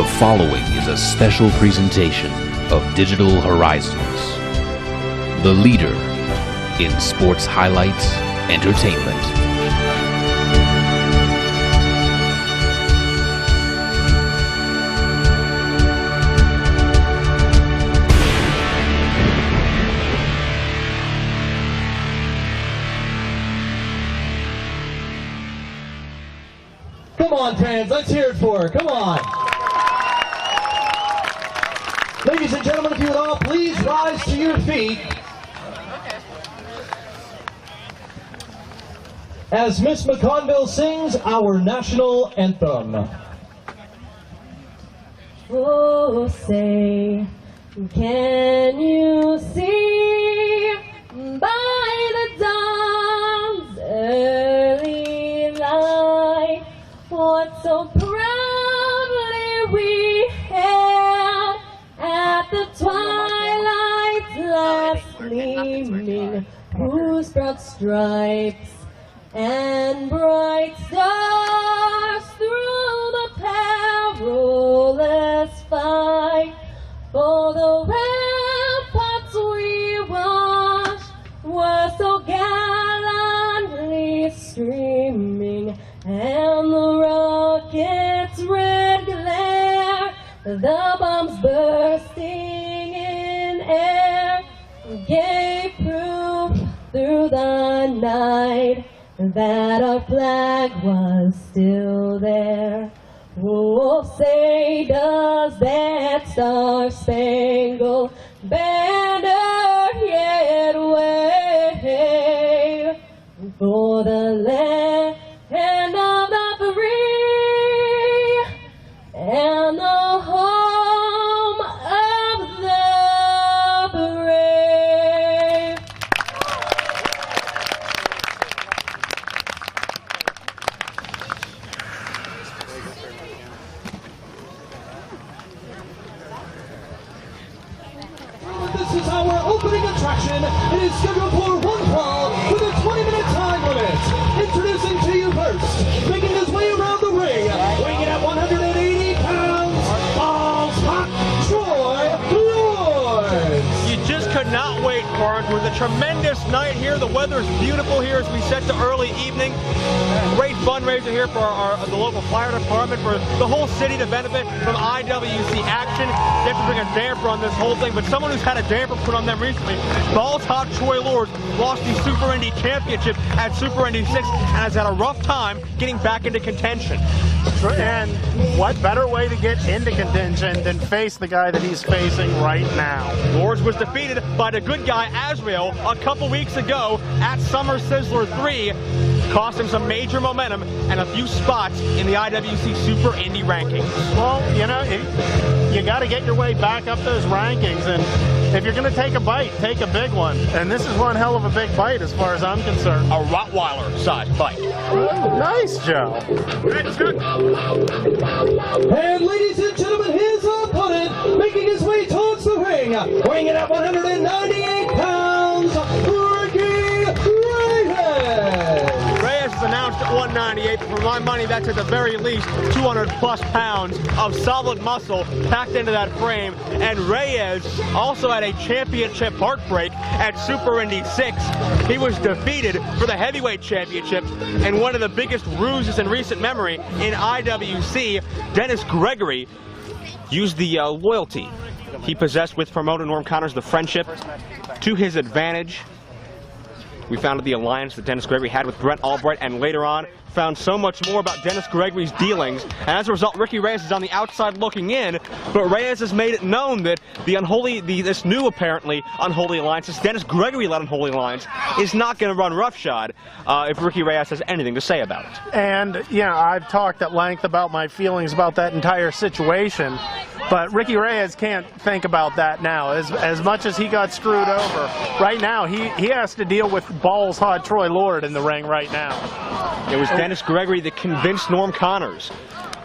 The following is a special presentation of Digital Horizons, the leader in sports highlights entertainment. Come on, fans, let's hear it for her. Come on. Ladies and gentlemen, if you would all please rise to your feet as Miss McConville sings our national anthem. Oh, say, can you see by the dawn's early light what so proudly we hailed at the twilight's last gleaming, whose broad stripes and bright stars through the perilous fight for the ramparts we watched were so gallantly streaming, and the rocket's red glare, the bombs bursting in air, gave proof through the night that our flag was still there. Oh, say, does that star-spangled banner yet wave for the land of the free and the home of the brave? This is our opening attraction. It is scheduled for one fall with a 20-minute time limit. Introducing to you first, making his way around the ring, weighing in at 180 pounds, Balls Hot Troy Lawrence. You just could not wait, Barnes. With a tremendous night here. The weather's beautiful here as we set to early evening. Great fundraiser here for the local fire department, for the whole city to benefit from IWC action. They have to bring a damper on this whole thing, but someone who's had a damper put on them recently, Balls Hot Troy Lawrence, lost the Super Indy Championship at Super Indy 6 and has had a rough time getting back into contention. And what better way to get into contention than face the guy that he's facing right now? Lawrence was defeated by the good guy Azrael a couple weeks ago at Summer Sizzler 3. Cost him some major momentum and a few spots in the IWC Super Indy rankings. Well, you know, you got to get your way back up those rankings, and if you're going to take a bite, take a big one. And this is one hell of a big bite as far as I'm concerned. A Rottweiler-sized bite. Oh, nice, Joe. And ladies and gentlemen, his opponent, making his way towards the ring, weighing in at 198 pounds, Reyes is announced at 198, but for my money, that's at the very least 200+ pounds of solid muscle packed into that frame. And Reyes also had a championship heartbreak at Super Indy 6. He was defeated for the heavyweight championship, and one of the biggest ruses in recent memory in IWC, Dennis Gregory, used the loyalty he possessed with promoter Norm Connors, the friendship, to his advantage. We found the alliance that Dennis Gregory had with Brent Albright, and later on found so much more about Dennis Gregory's dealings. And as a result, Ricky Reyes is on the outside looking in, but Reyes has made it known that this new apparently unholy alliance, this Dennis Gregory-led unholy alliance, is not going to run roughshod if Ricky Reyes has anything to say about it. And, yeah, I've talked at length about my feelings about that entire situation. But Ricky Reyes can't think about that now. As much as he got screwed over, right now he has to deal with Balls Hot Troy Lord in the ring right now. It was Dennis Gregory that convinced Norm Connors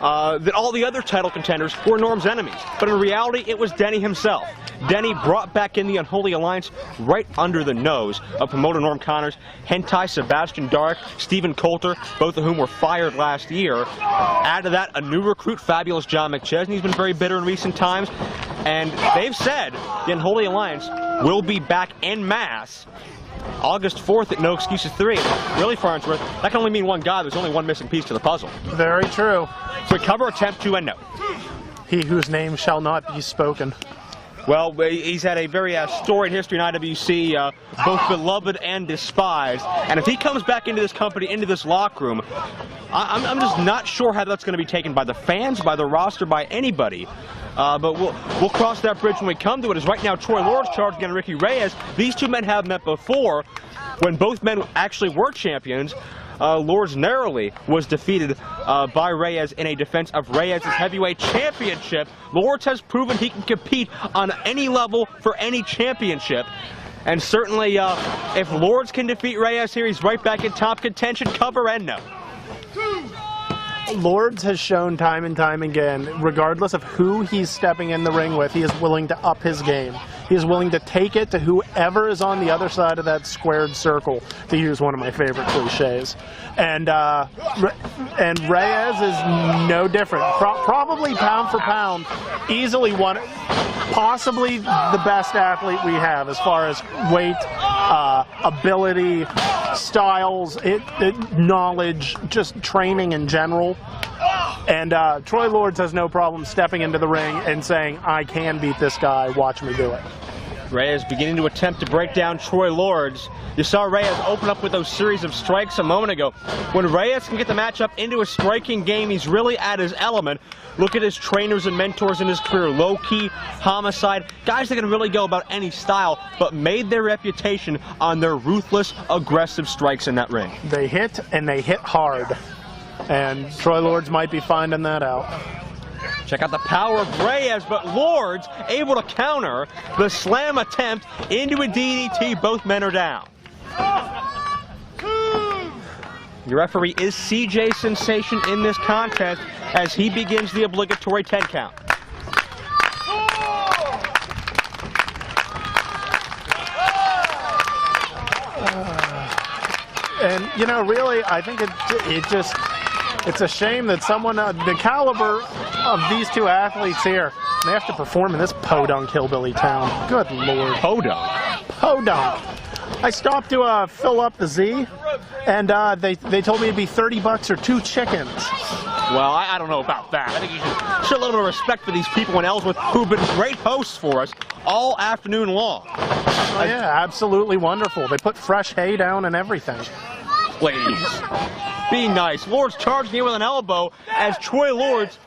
that all the other title contenders were Norm's enemies. But in reality, it was Denny himself. Denny brought back in the Unholy Alliance right under the nose of promoter Norm Connors, HENTAI, Sebastian Dark, Stephen Coulter, both of whom were fired last year. Add to that, a new recruit, fabulous John McChesney, has been very bitter in recent times. And they've said the Unholy Alliance will be back en masse August 4th at No Excuses 3. Really, Farnsworth, that can only mean one guy. There's only one missing piece to the puzzle. Very true. Recover, attempt to, and no. He whose name shall not be spoken. Well, he's had a very storied history in IWC, both beloved and despised. And if he comes back into this company, into this locker room, I'm just not sure how that's going to be taken by the fans, by the roster, by anybody. But we'll cross that bridge when we come to it. As right now, Troy Lord's charging against Ricky Reyes. These two men have met before when both men actually were champions. Lords narrowly was defeated by Reyes in a defense of Reyes' heavyweight championship. Lords has proven he can compete on any level for any championship. And certainly, if Lords can defeat Reyes here, he's right back in top contention. Cover and no. Lords has shown time and time again, regardless of who he's stepping in the ring with, he is willing to up his game. He is willing to take it to whoever is on the other side of that squared circle, to use one of my favorite cliches. And Reyes is no different. Probably pound for pound, easily one, possibly the best athlete we have as far as weight, ability, styles, knowledge, just training in general. And Troy Lords has no problem stepping into the ring and saying, I can beat this guy, watch me do it. Reyes beginning to attempt to break down Troy Lords. You saw Reyes open up with those series of strikes a moment ago. When Reyes can get the matchup into a striking game, he's really at his element. Look at his trainers and mentors in his career. Low-key, Homicide, guys that can really go about any style, but made their reputation on their ruthless, aggressive strikes in that ring. They hit, and they hit hard. And Troy Lords might be finding that out. Check out the power of Reyes, but Lords able to counter the slam attempt into a DDT. Both men are down. Your referee is CJ Sensation in this contest as he begins the obligatory 10 count. And, you know, really, I think it's a shame that someone, the caliber of these two athletes here, they have to perform in this podunk hillbilly town. Good Lord. Podunk? Podunk. I stopped to fill up the Z, and they told me it'd be $30 or 2 chickens. Well, I don't know about that. I think you should show a little bit of respect for these people in Ellsworth who've been great hosts for us all afternoon long. Oh, yeah, absolutely wonderful. They put fresh hay down and everything. Please, be nice. Lords charging in with an elbow as Troy Lords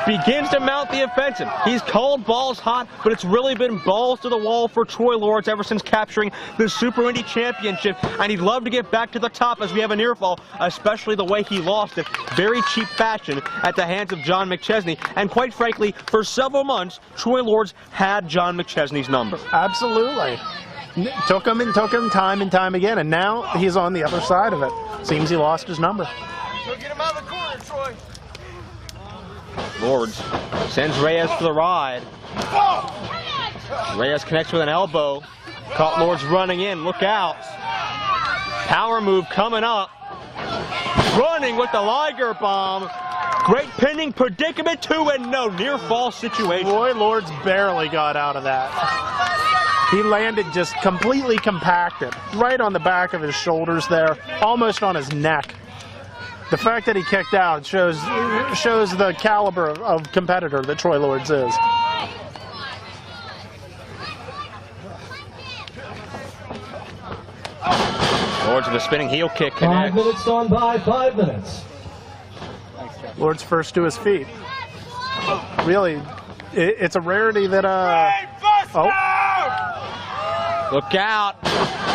begins to mount the offensive. He's called balls hot, but it's really been balls to the wall for Troy Lords ever since capturing the Super Indy Championship, and he'd love to get back to the top as we have a near fall, especially the way he lost it. Very cheap fashion at the hands of John McChesney, and quite frankly, for several months, Troy Lords had John McChesney's number. Absolutely. Took him time and time again, and now he's on the other side of it. Seems he lost his number. So get him out of the corner, Troy. Lords sends Reyes for the ride. Reyes connects with an elbow. Caught Lords running in. Look out. Power move coming up. Running with the Liger bomb. Great pinning predicament, 2 and no. Near fall situation. Troy Lords barely got out of that. He landed just completely compacted, right on the back of his shoulders there, almost on his neck. The fact that he kicked out shows the caliber of competitor that Troy Lords is. Lords with a spinning heel kick connects. 5 minutes gone by, 5 minutes. Lords first to his feet. Really, it's a rarity that, Look out.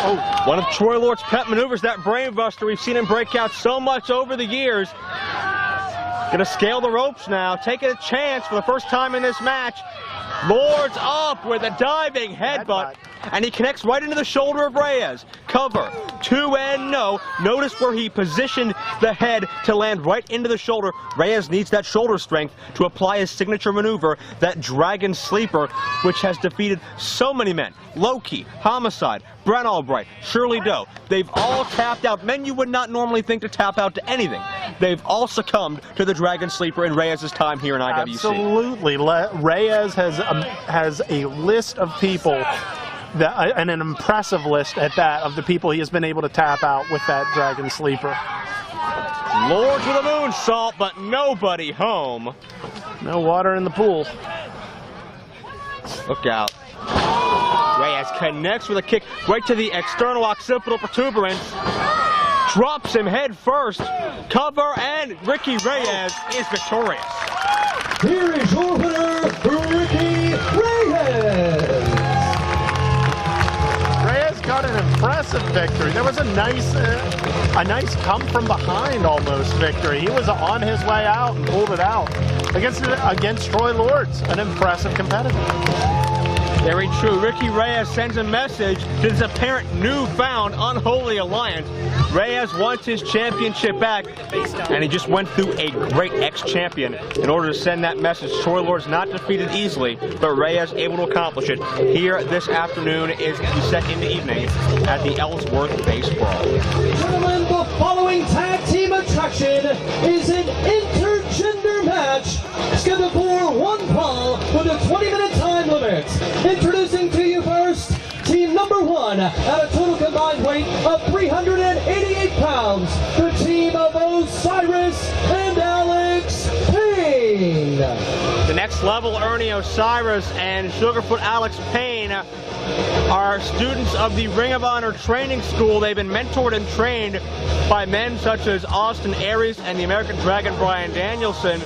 Oh, one of Troy Lords' pet maneuvers, that brainbuster. We've seen him break out so much over the years. Gonna scale the ropes now, taking a chance for the first time in this match. Lords up with a diving headbutt. and he connects right into the shoulder of Reyes. Cover, 2 and no. Notice where he positioned the head to land right into the shoulder. Reyes needs that shoulder strength to apply his signature maneuver, that Dragon Sleeper, which has defeated so many men. Low-Key, Homicide, Brent Albright, Shirley Doe. They've all tapped out. Men you would not normally think to tap out to anything. They've all succumbed to the Dragon Sleeper in Reyes' time here in IWC. Absolutely. Reyes has a list of people, and an impressive list at that, of the people he has been able to tap out with that Dragon Sleeper. Lords with a moonsault, but nobody home. No water in the pool. Look out. Reyes connects with a kick right to the external occipital protuberance. Drops him head first. Cover, and Ricky Reyes is victorious. Here is your winner, Ricky Reyes. Reyes got an impressive victory. There was a nice come from behind almost victory. He was on his way out and pulled it out against Troy Lords, an impressive competitor. Very true. Ricky Reyes sends a message to this apparent newfound unholy alliance. Reyes wants his championship back, and he just went through a great ex-champion in order to send that message. Troy Lords not defeated easily, but Reyes able to accomplish it. Here this afternoon is set in the evening at the Ellsworth BaseBrawl. Gentlemen, the following tag team attraction is an intergender match scheduled for 1 fall with a 20-minute time limit. Introducing to you first, team number 1 at a total combined weight of 388 pounds, the team of Osirus and Payne. The next level, Ernie, Osirus, and Sugarfoot Payne are students of the Ring of Honor training school. They've been mentored and trained by men such as Austin Aries and the American Dragon Bryan Danielson.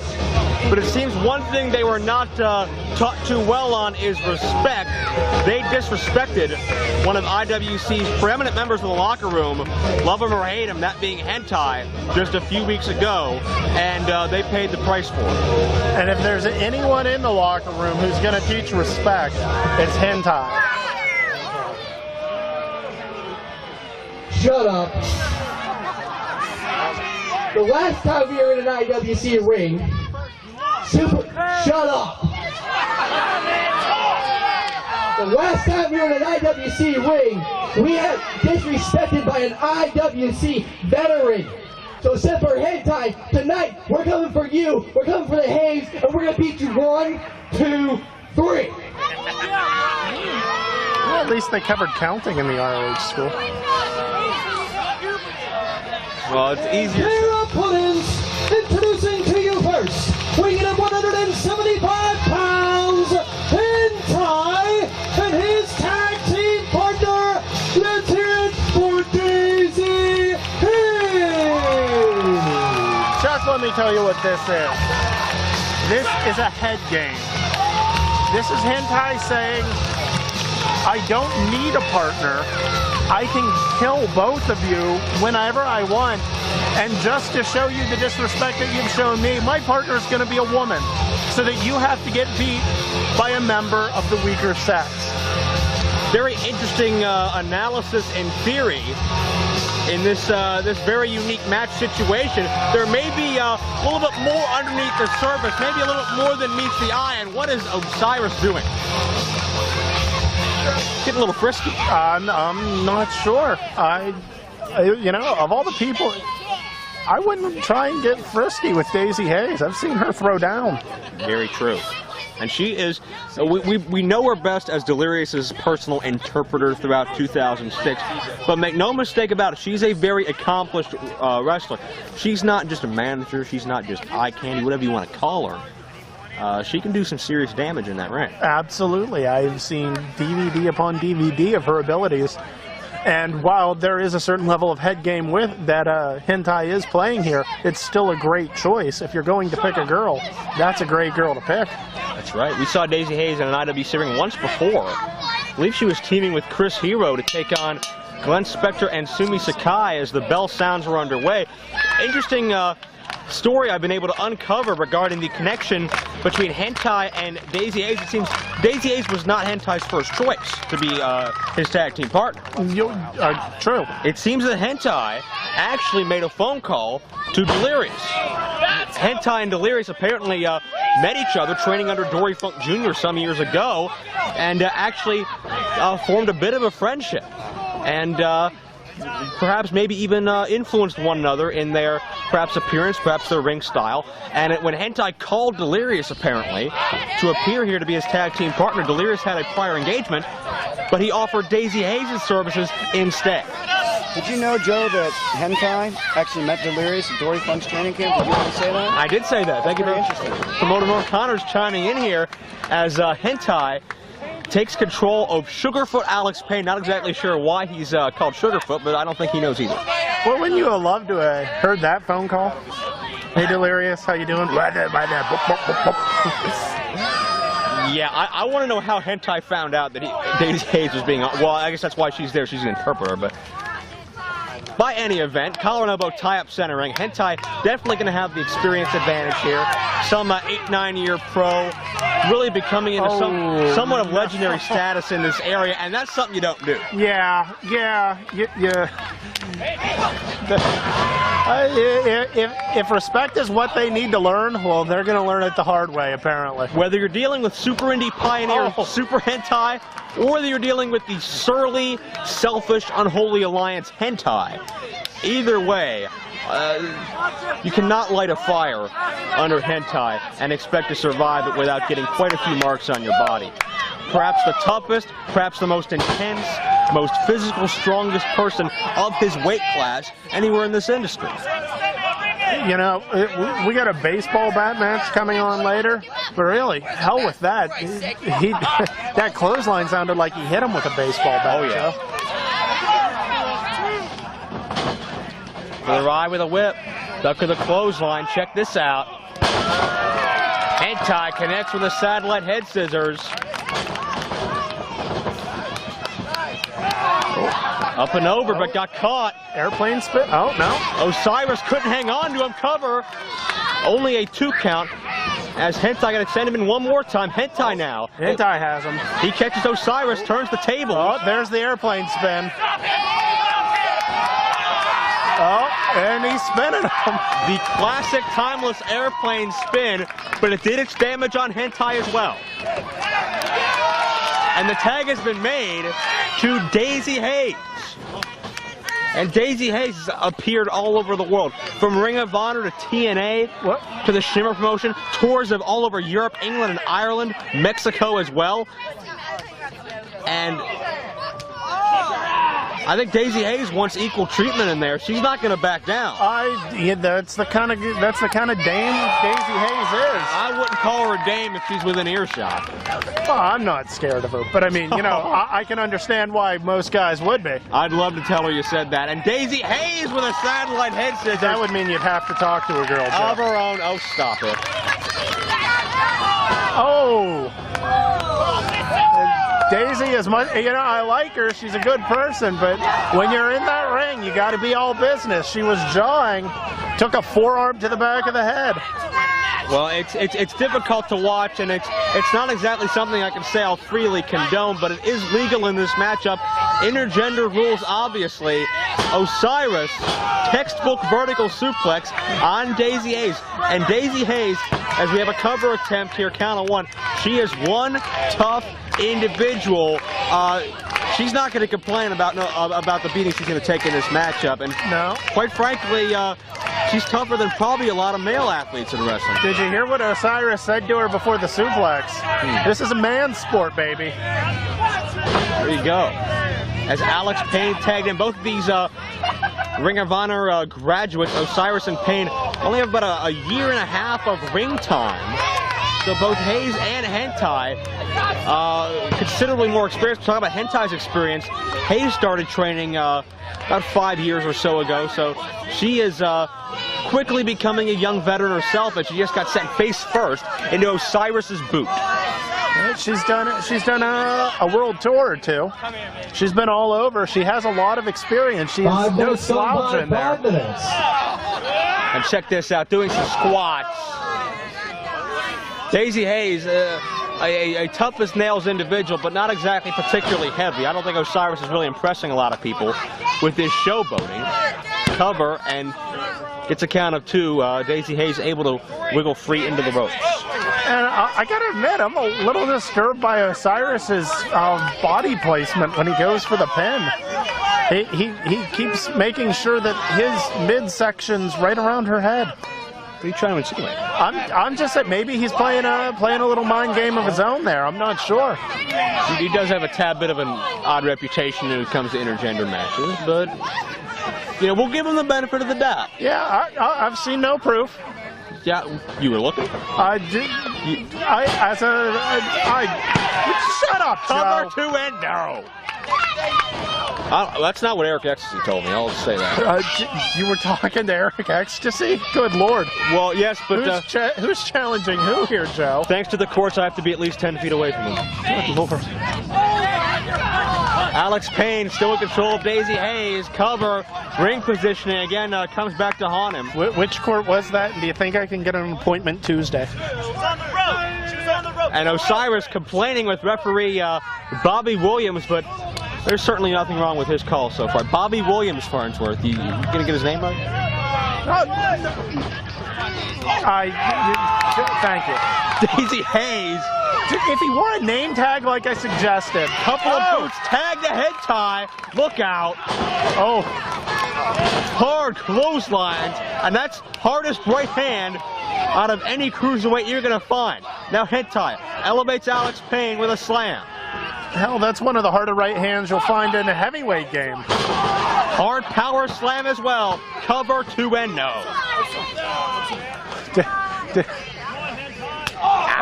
But it seems one thing they were not taught too well on is respect. They disrespected one of IWC's preeminent members of the locker room, love him or hate him, that being HENTAI, just a few weeks ago, and they paid the price for it. And if there's anyone in the locker room who's going to teach respect, it's HENTAI. Shut up. The last time we were in an IWC ring, shut up. The last time we were in an IWC ring, we had disrespected by an IWC veteran. So except for HENTAI, tonight we're coming for you, we're coming for the Haze, and we're going to beat you 1, 2, 3. Well, at least they covered counting in the ROH school. Well, it's easier. Their opponents, introducing to you first, weighing in at 175 pounds, HENTAI, and his tag team partner, let's hear it for Daizee. Just let me tell you what this is. This is a head game. This is HENTAI saying, I don't need a partner. I can kill both of you whenever I want. And just to show you the disrespect that you've shown me, my partner is going to be a woman, so that you have to get beat by a member of the weaker sex. Very interesting analysis and theory in this very unique match situation. There may be a little bit more underneath the surface, maybe a little bit more than meets the eye. And what is Osirus doing? Getting a little frisky. I'm not sure. You know, of all the people, I wouldn't try and get frisky with Daizee Haze. I've seen her throw down. Very true. And she is, we know her best as DeeeLicious' personal interpreter throughout 2006. But make no mistake about it, she's a very accomplished wrestler. She's not just a manager, she's not just eye candy, whatever you want to call her. She can do some serious damage in that ring. Absolutely. I've seen DVD upon DVD of her abilities. And while there is a certain level of head game with that HENTAI is playing here, it's still a great choice. If you're going to pick a girl, that's a great girl to pick. That's right. We saw Daizee Haze in an IWC ring once before. I believe she was teaming with Chris Hero to take on Glenn Spector and Sumi Sakai as the bell sounds were underway. Interesting story I've been able to uncover regarding the connection between Hentai and Daizee Haze, it seems Daizee Haze was not Hentai's first choice to be his tag team partner. True. It seems that Hentai actually made a phone call to DeeeLicious. Hentai and DeeeLicious apparently met each other training under Dory Funk Jr. some years ago, and actually formed a bit of a friendship, and perhaps maybe even influenced one another in their perhaps appearance, perhaps their ring style. And when Hentai called DeeeLicious apparently to appear here to be his tag team partner, DeeeLicious had a prior engagement, but he offered Daizee Haze's services instead. Did you know, Joe, that Hentai actually met DeeeLicious at Dory Funk's training camp? Did you want to say that? I did say that. Thank you very much. Promoter North Connors chiming in here as Hentai takes control of Sugarfoot Alex Payne. Not exactly sure why he's called Sugarfoot, but I don't think he knows either. Well, wouldn't you have loved to have heard that phone call? Hey, DeeeLicious, how you doing? Yeah, I want to know how Hentai found out that Daizee Haze was being on. Well, I guess that's why she's there. She's an interpreter, but by any event, collar and elbow tie-up centering. Hentai definitely going to have the experience advantage here. Some 8-9-year pro, really becoming into somewhat of legendary status in this area, and that's something you don't do. Yeah. If respect is what they need to learn, well, they're going to learn it the hard way, apparently. Whether you're dealing with Super Indy Pioneer Super Hentai, or whether you're dealing with the surly, selfish, unholy alliance Hentai, either way, you cannot light a fire under Hentai and expect to survive it without getting quite a few marks on your body. Perhaps the toughest, perhaps the most intense, most physical, strongest person of his weight class anywhere in this industry. You know, we got a baseball bat match coming on later, but really, hell with that. That clothesline sounded like he hit him with a baseball bat. Oh, yeah. For the ride with a whip, duck of the clothesline. Check this out. Hentai connects with a satellite head scissors. Up and over, but got caught. Airplane spit. Oh, no. Osirus couldn't hang on to him. Cover. Only a 2 count. As Hentai going to send him in one more time. Hentai now. Hentai has him. He catches Osirus, turns the table. Oh, there's the airplane spin. Oh, and he's spinning him. The classic timeless airplane spin, but it did its damage on Hentai as well. And the tag has been made to Daizee Haze. And Daizee Haze has appeared all over the world, from Ring of Honor to TNA, to the Shimmer promotion, tours of all over Europe, England, and Ireland, Mexico as well. And I think Daizee Haze wants equal treatment in there. She's not going to back down. That's the kind of dame Daizee Haze is. I wouldn't call her a dame if she's within earshot. Well, I'm not scared of her, but I mean, you know, I can understand why most guys would be. I'd love to tell her you said that. And Daizee Haze with a satellite head scissors. That would mean you'd have to talk to a girl, Joe. Of her own. Oh, stop it. Oh. Daizee, as much, you know, I like her, she's a good person, but when you're in that ring, you got to be all business. She was jawing, took a forearm to the back of the head. Well, it's difficult to watch, and it's not exactly something I can say I'll freely condone, but it is legal in this matchup. Intergender rules, obviously. Osirus, textbook vertical suplex on Daizee Haze. And Daizee Haze, as we have a cover attempt here, count of 1, she is one tough individual. She's not going to complain about the beating she's going to take in this matchup. And no, quite frankly, she's tougher than probably a lot of male athletes in wrestling. Did you hear what Osirus said to her before the suplex? This is a man's sport, baby. There you go. As Alex Payne tagged in, both of these Ring of Honor graduates, Osirus and Payne, only have about a year and a half of ring time. So both Haze and Hentai, considerably more experience. Talk about Hentai's experience. Haze started training about 5 years or so ago, so she is quickly becoming a young veteran herself, and she just got sent face first into Osirus's boot. She's done a world tour or 2. She's been all over. She has a lot of experience. She's no slouch in there. 5 minutes. And check this out, doing some squats. Daizee Haze, a tough as nails individual, but not exactly particularly heavy. I don't think Osirus is really impressing a lot of people with this showboating. Cover, and it's a count of 2. Daizee Haze able to wiggle free into the ropes. And I gotta admit, I'm a little disturbed by Osirus's body placement when he goes for the pin. He keeps making sure that his midsection's right around her head. What are you trying to insinuate? I'm just saying maybe he's playing a little mind game of his own there. I'm not sure. He does have a tad bit of an odd reputation when it comes to intergender matches, but you know, we'll give him the benefit of the doubt. Yeah, I've seen no proof. Yeah, you were looking? Shut up, Cover Joe. 2 and no. That's not what Eric Ecstasy told me, I'll just say that. You were talking to Eric Ecstasy? Good Lord. Well, yes, but who's challenging who here, Joe? Thanks to the courts, I have to be at least 10 feet away from him. Good Lord. Alex Payne still in control of Daizee Haze. Cover, ring positioning again, comes back to haunt him. Which court was that? And do you think I can get an appointment Tuesday? She was on the rope. She was on the rope. And Osirus complaining with referee Bobby Williams, but there's certainly nothing wrong with his call so far. Bobby Williams, Farnsworth. You gonna get his name right? Thank you. Daizee Haze. If he wore a name tag like I suggested. Couple of boots, tag the head tie. Look out. Oh. Hard clotheslines, and that's hardest right hand out of any cruiserweight you're gonna find. Now HENTAI elevates Alex Payne with a slam. Hell, that's one of the harder right hands you'll find in a heavyweight game. Hard power slam as well. Cover 2 and no.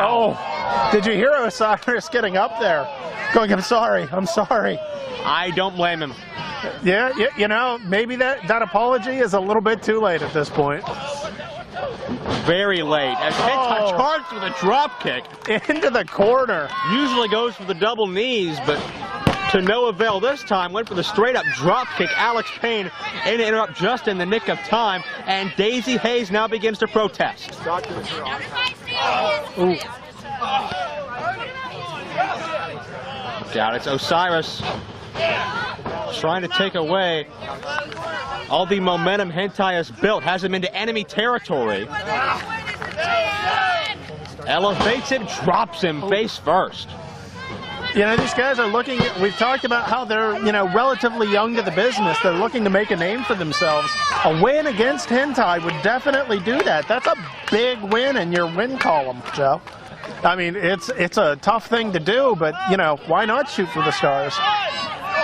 Oh, did you hear Osirus getting up there? Going, I'm sorry. I don't blame him. Yeah, you know, maybe that apology is a little bit too late at this point. Very late. As HENTAI charged with a drop kick. Into the corner. Usually goes for the double knees, but to no avail this time. Went for the straight up drop kick. Alex Payne in to interrupt just in the nick of time, and Daizee Haze now begins to protest. Ooh. Look out, it's Osirus trying to take away all the momentum HENTAI has built, has him into enemy territory. Elevates him, drops him face first. You know, these guys are looking, we've talked about how they're, you know, relatively young to the business. They're looking to make a name for themselves. A win against HENTAI would definitely do that. That's a big win in your win column, Joe. I mean, it's a tough thing to do, but, you know, why not shoot for the stars?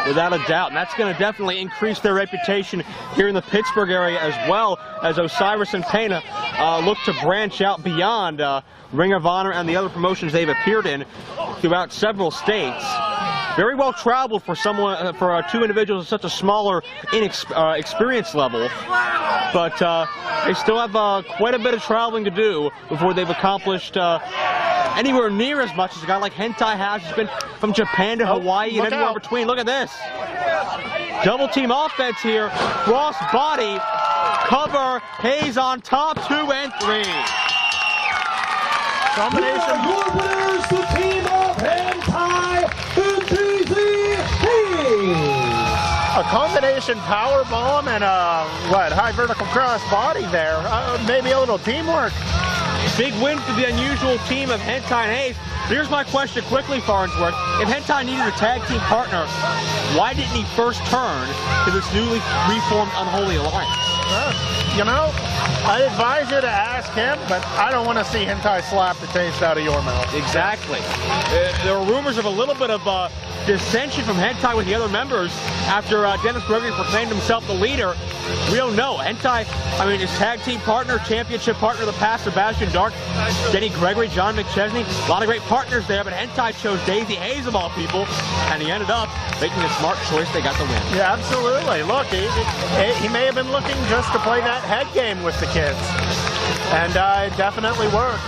Without a doubt, and that's going to definitely increase their reputation here in the Pittsburgh area, as well as Osirus and Payne look to branch out beyond Ring of Honor and the other promotions they've appeared in throughout several states. Very well traveled for someone, for 2 individuals at such a smaller experience level, but they still have quite a bit of traveling to do before they've accomplished anywhere near as much as a guy like HENTAI has. He's been from Japan to Hawaii and anywhere between. Look at this. Double team offense here. Cross body. Cover. Haze on top. 2 and 3. Combination. Your winners, the team of HENTAI and Daizee Haze. A combination power bomb and a, high vertical cross body there. Maybe a little teamwork. Big win for the unusual team of HENTAI and Haze. Here's my question quickly, Farnsworth. If HENTAI needed a tag team partner, why didn't he first turn to this newly reformed Unholy Alliance? You know, I advise you to ask him, but I don't want to see HENTAI slap the taste out of your mouth. Exactly. There were rumors of a little bit of dissension from HENTAI with the other members after Dennis Gregory proclaimed himself the leader. We don't know. HENTAI, I mean, his tag team partner, championship partner of the past, Sebastian Dark, Denny Gregory, John McChesney, a lot of great partners there, but HENTAI chose Daizee Haze of all people, and he ended up making a smart choice. They got the win. Yeah, absolutely. Look, he may have been looking just to play that head game with the kids, and it definitely worked.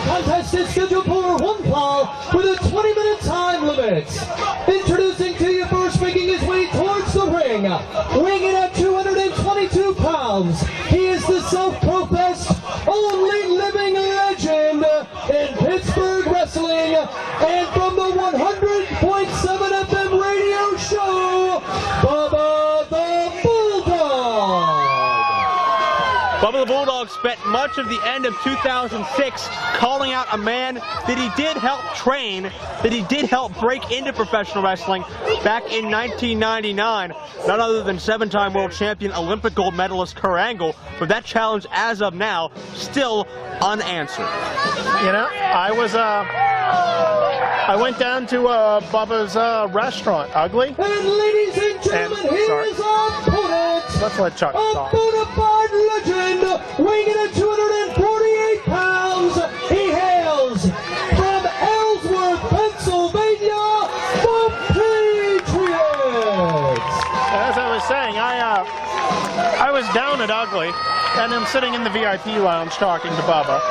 Contest is scheduled for 1 fall with a 20-minute time limit. Introducing to you first, making his way towards the ring, weighing in at 222 pounds. He is the self Bubba the Bulldog spent much of the end of 2006 calling out a man that he did help train, that he did help break into professional wrestling back in 1999. None other than 7-time world champion, Olympic gold medalist Kurt Angle, but that challenge as of now still unanswered. You know, I went down to Bubba's restaurant, Ugly. And ladies and gentlemen, here is our opponent. Let's let Chuck A talk. bona fide legend, weighing in at 248 pounds. He hails from Ellsworth, Pennsylvania, the Patriot. As I was saying, I was down at Ugly, and I'm sitting in the VIP lounge talking to Bubba.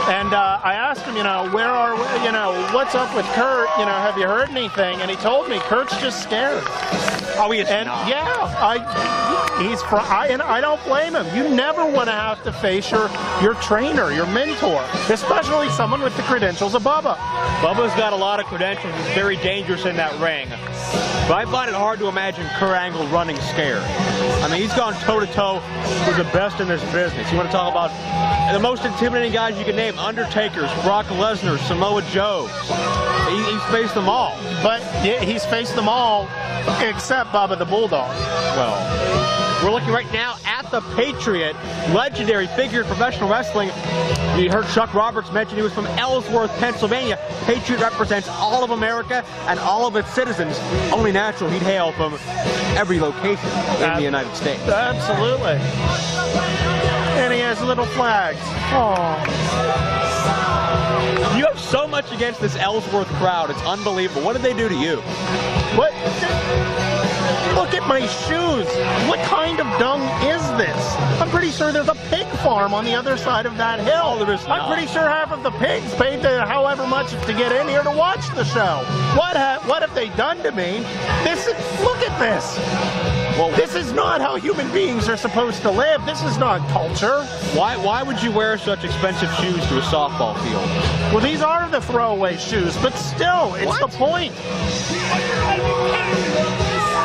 And I asked him, you know, where are we, you know, what's up with Kurt? You know, have you heard anything? And he told me Kurt's just scared. Oh, he is and not. Yeah, and I don't blame him. You never want to have to face your trainer, your mentor, especially someone with the credentials of Bubba. Bubba's got a lot of credentials. He's very dangerous in that ring. But I find it hard to imagine Kurt Angle running scared. I mean, he's gone toe-to-toe with the best in this business. You want to talk about the most intimidating guys you can name: Undertakers, Brock Lesnar, Samoa Joe. He's faced them all. But yeah, he's faced them all except Bubba the Bulldog. Well, we're looking right now at the Patriot, legendary figure in professional wrestling. You heard Chuck Roberts mention he was from Ellsworth, Pennsylvania. Patriot represents all of America and all of its citizens. Only natural he'd hail from every location in the United States. Absolutely. And he has little flags. Oh. You have so much against this Ellsworth crowd. It's unbelievable. What did they do to you? What? Look at my shoes. What kind of dung is this? I'm pretty sure there's a pig farm on the other side of that hill. Oh, there is not. I'm pretty sure half of the pigs paid however much to get in here to watch the show. What have they done to me? Look at this. Well, this is not how human beings are supposed to live. This is not culture. Why would you wear such expensive shoes to a softball field? Well, these are the throwaway shoes, but still, it's the point.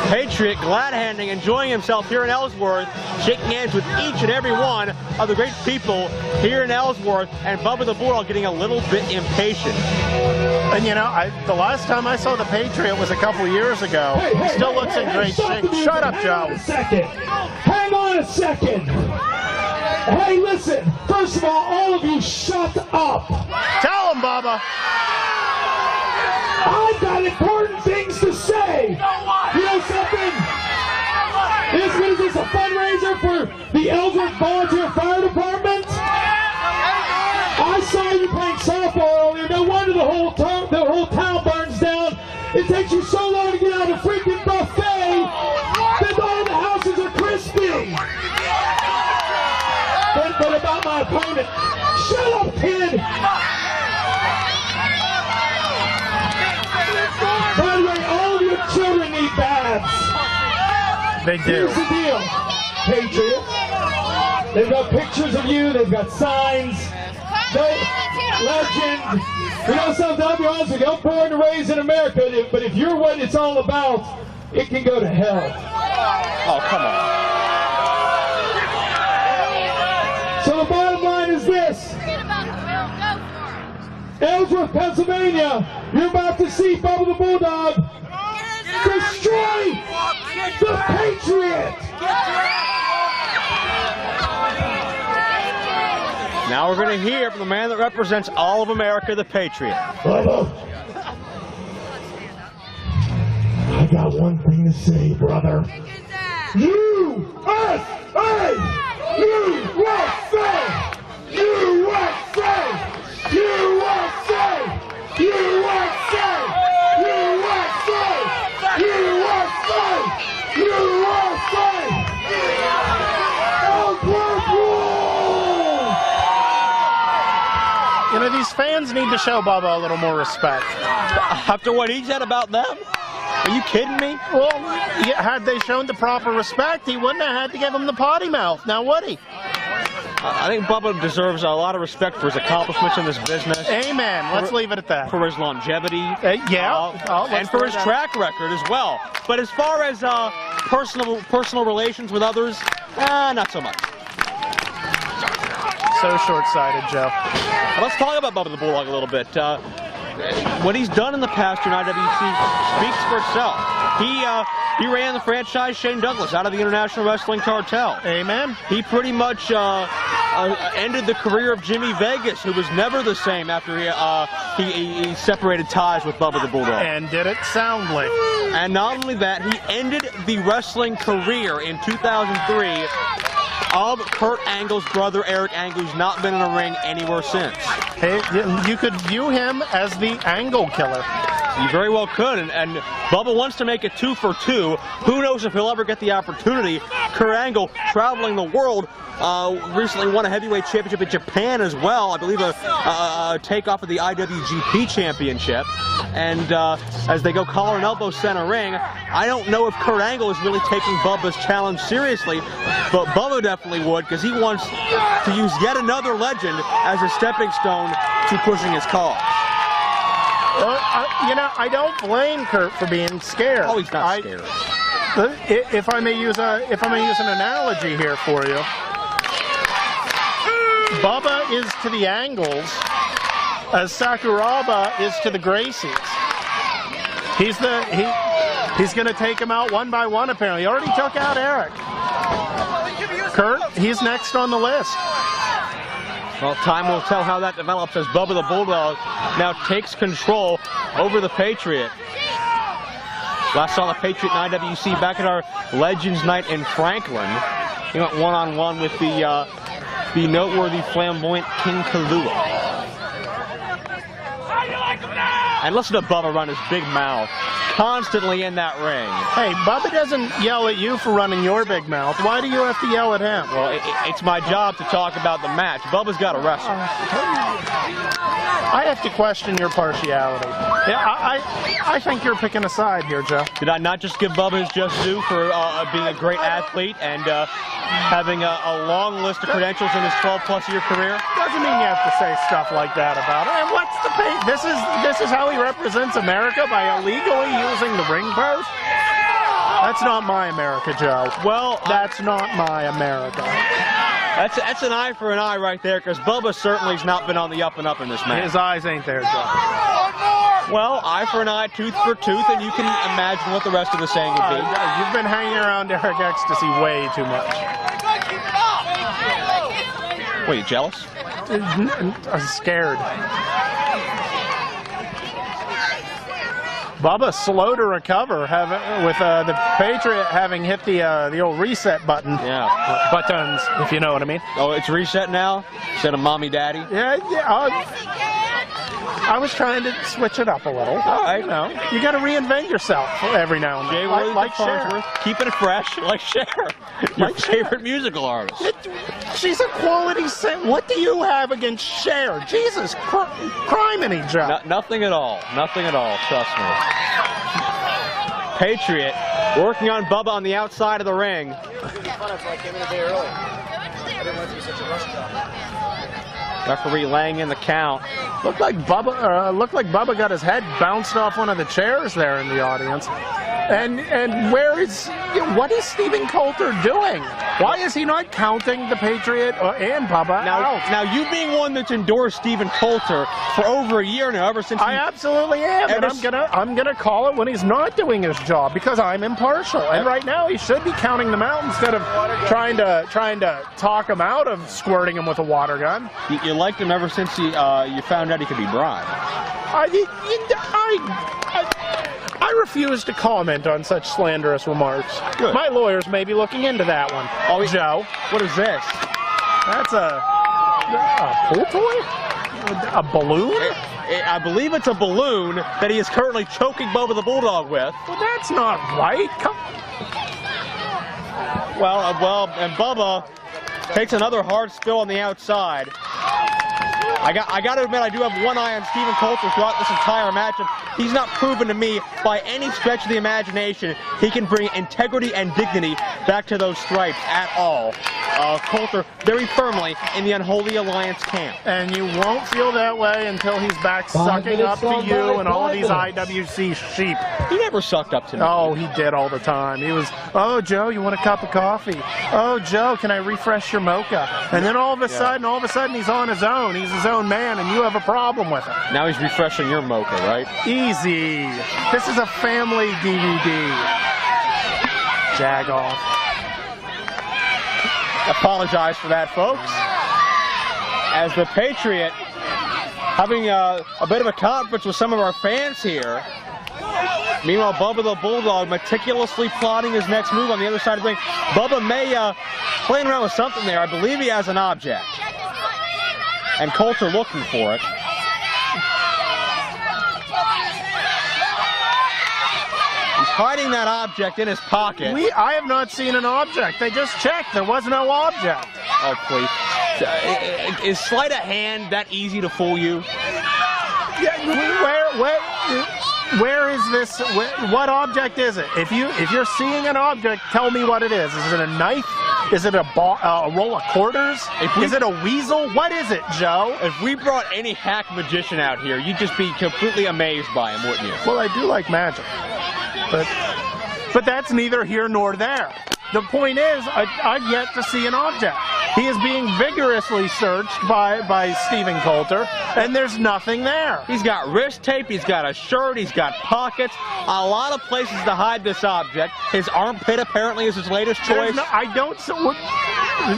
Patriot glad-handing, enjoying himself here in Ellsworth, shaking hands with each and every one of the great people here in Ellsworth, and Bubba the Bulldog getting a little bit impatient. And you know, the last time I saw the Patriot was a couple years ago. He still looks in great shape. Shut up, Joe. Hang on a second. Hey, listen. First of all of you shut up. Tell him, Bubba. I've got important things to say. You know something? What is this, a fundraiser for the Ellsworth Volunteer Fire Department? I saw you playing softball earlier. No wonder the whole town burns down. It takes you so long to get out of the freaking buffet that all the houses are crispy. But about my opponent, shut up, kid. By the way, all of your children need baths. They do. Here's the deal, Patriot. They've got pictures of you. They've got signs. Legend. You know something? I'll be honest with you. I'm born and raised in America, but if you're what it's all about, it can go to hell. Oh, come on. So the bottom line is this. Ellsworth, Pennsylvania, you're about to see Bubba the Bulldog destroy the Patriot. Now we're going to hear from the man that represents all of America, the Patriot. Bubba, I got one thing to say, brother. USA! USA! USA! USA! USA! USA! USA! USA! Ellsworth rules! You know, these fans need to show Bubba a little more respect. After what he said about them? Are you kidding me? Well, had they shown the proper respect, he wouldn't have had to give him the potty mouth. Now would he? I think Bubba deserves a lot of respect for his accomplishments in this business. Amen. Let's leave it at that. For his longevity. And for his track record as well. But as far as personal relations with others, not so much. so short-sighted, Joe. Well, let's talk about Bubba the Bulldog a little bit. What he's done in the past in IWC speaks for itself. He ran the franchise Shane Douglas out of the International Wrestling Cartel. Amen. He pretty much ended the career of Jimmy Vegas, who was never the same after he separated ties with Bubba the Bulldog. And did it soundly. And not only that, he ended the wrestling career in 2003 of Kurt Angle's brother, Eric Angle, who's not been in a ring anywhere since. Hey, you could view him as the Angle Killer. You very well could, and Bubba wants to make it 2 for 2. Who knows if he'll ever get the opportunity. Kurt Angle, traveling the world, recently won a heavyweight championship in Japan as well. I believe a takeoff of the IWGP championship. And as they go collar and elbow center ring, I don't know if Kurt Angle is really taking Bubba's challenge seriously, but Bubba definitely would, because he wants to use yet another legend as a stepping stone to pushing his cause. You know, I don't blame Kurt for being scared. Oh, he's not scared. If I may use an analogy here for you, Bubba is to the Angles as Sakuraba is to the Gracies. He's going to take them out one by one. Apparently, he already took out Eric. Kurt, he's next on the list. Well, time will tell how that develops as Bubba the Bulldog now takes control over the Patriot. Last saw the Patriot in IWC back at our Legends Night in Franklin. He went one-on-one with the noteworthy flamboyant King Kalua. And listen to Bubba run his big mouth constantly in that ring. Hey, Bubba doesn't yell at you for running your big mouth. Why do you have to yell at him? Well, it's my job to talk about the match. Bubba's got to wrestle. I have to question your partiality. Yeah, I think you're picking a side here, Joe. Did I not just give Bubba his just due for being a great athlete and having a long list of credentials in his 12-plus year career? Doesn't mean you have to say stuff like that about him. And what's the pay? This is how he represents America, by illegally using the ring post? That's not my America, Joe. Well, that's not my America. That's an eye for an eye right there, because Bubba certainly's not been on the up and up in this match. His eyes ain't there, Joe. Well, eye for an eye, tooth for tooth, and you can imagine what the rest of the saying would be. You've been hanging around Eric Ecstasy way too much. What, are you jealous? I'm scared. Bubba slow to recover, with the Patriot having hit the old reset button. Yeah. Buttons, if you know what I mean. Oh, it's reset now instead of mommy daddy. Yeah. I was trying to switch it up a little. All right. You know, you got to reinvent yourself every now and then. Like Cher. Keeping it fresh, like Cher. Your favorite musical artist. She's a quality singer. What do you have against Cher? Jesus, criminy, Joe. Nothing at all. Nothing at all. Trust me. Patriot working on Bubba on the outside of the ring. Referee laying in the count. Looked like Bubba got his head bounced off one of the chairs there in the audience. And what is Stephen Coulter doing? Why is he not counting the Patriot and Bubba out? Now, you being one that's endorsed Stephen Coulter for over a year now, ever since I absolutely am, and I'm gonna call it when he's not doing his job, because I'm impartial. And right now he should be counting them out instead of trying to talk him out of squirting him with a water gun. You liked him ever since you found out he could be bribed. I refuse to comment on such slanderous remarks. Good. My lawyers may be looking into that one. Oh, Joe. What is this? That's a pool toy? A balloon? I believe it's a balloon that he is currently choking Bubba the Bulldog with. Well, that's not right. And Bubba takes another hard spill on the outside. I got to admit, I do have one eye on Stephen Coulter throughout this entire match. He's not proven to me by any stretch of the imagination he can bring integrity and dignity back to those stripes at all. Coulter very firmly in the Unholy Alliance camp. And you won't feel that way until he's back sucking up to you and all these IWC sheep. He never sucked up to me. Oh, he did all the time. He was, oh, Joe, you want a cup of coffee? Oh, Joe, can I refresh your mocha? And then all of a sudden, he's on his own. He's his own man, and you have a problem with it. Now he's refreshing your mocha, right? Easy. This is a family DVD. Jag off. Apologize for that, folks. As the Patriot having a bit of a conference with some of our fans here. Meanwhile, Bubba the Bulldog meticulously plotting his next move on the other side of the ring. Bubba may playing around with something there. I believe he has an object. And Coulter looking for it. He's hiding that object in his pocket. I have not seen an object. They just checked. There was no object. Oh, please. Is sleight of hand that easy to fool you? Yeah, where is this? What object is it? If you're seeing an object, tell me what it is. Is it a knife? Is it a roll of quarters? Is it a weasel? What is it, Joe? If we brought any hack magician out here, you'd just be completely amazed by him, wouldn't you? Well, I do like magic, but that's neither here nor there. The point is, I've yet to see an object. He is being vigorously searched by Stephen Coulter, and there's nothing there. He's got wrist tape, he's got a shirt, he's got pockets, a lot of places to hide this object. His armpit apparently is his latest choice.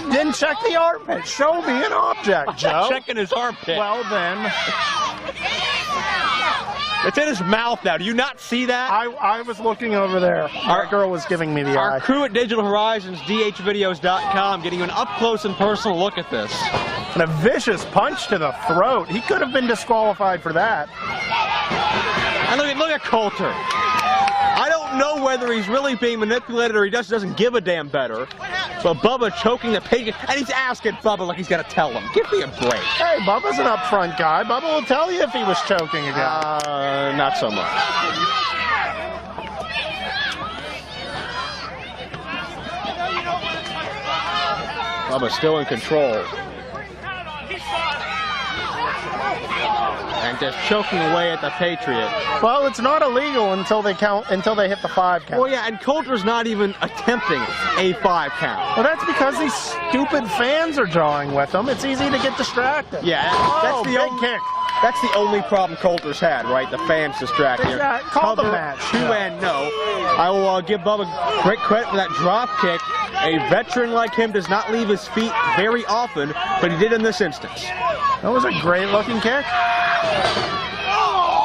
Then check the armpit. Show me an object, Joe. Checking his armpit. Well then. It's in his mouth now. Do you not see that? I was looking over there. Our girl was giving me the eye. Our crew at Digital Horizons, DHvideos.com, getting you an up-close and personal look at this. And a vicious punch to the throat. He could have been disqualified for that. And look at Coulter. I don't know whether he's really being manipulated or he just doesn't give a damn better. But Bubba choking the Patriot, and he's asking Bubba like he's got to tell him. Give me a break. Hey, Bubba's an upfront guy. Bubba will tell you if he was choking again. Not so much. Bubba's still in control. And just choking away at the Patriot. Well, it's not illegal until they hit the 5 count. Well, yeah, and Coulter's not even attempting a 5 count. Well, that's because these stupid fans are drawing with him. It's easy to get distracted. Yeah, that's the big kick. That's the only problem Coulter's had, right? The fans distracting him. Yeah, call the match. 2-0. I will give Bubba great credit for that drop kick. A veteran like him does not leave his feet very often, but he did in this instance. That was a great-looking kick.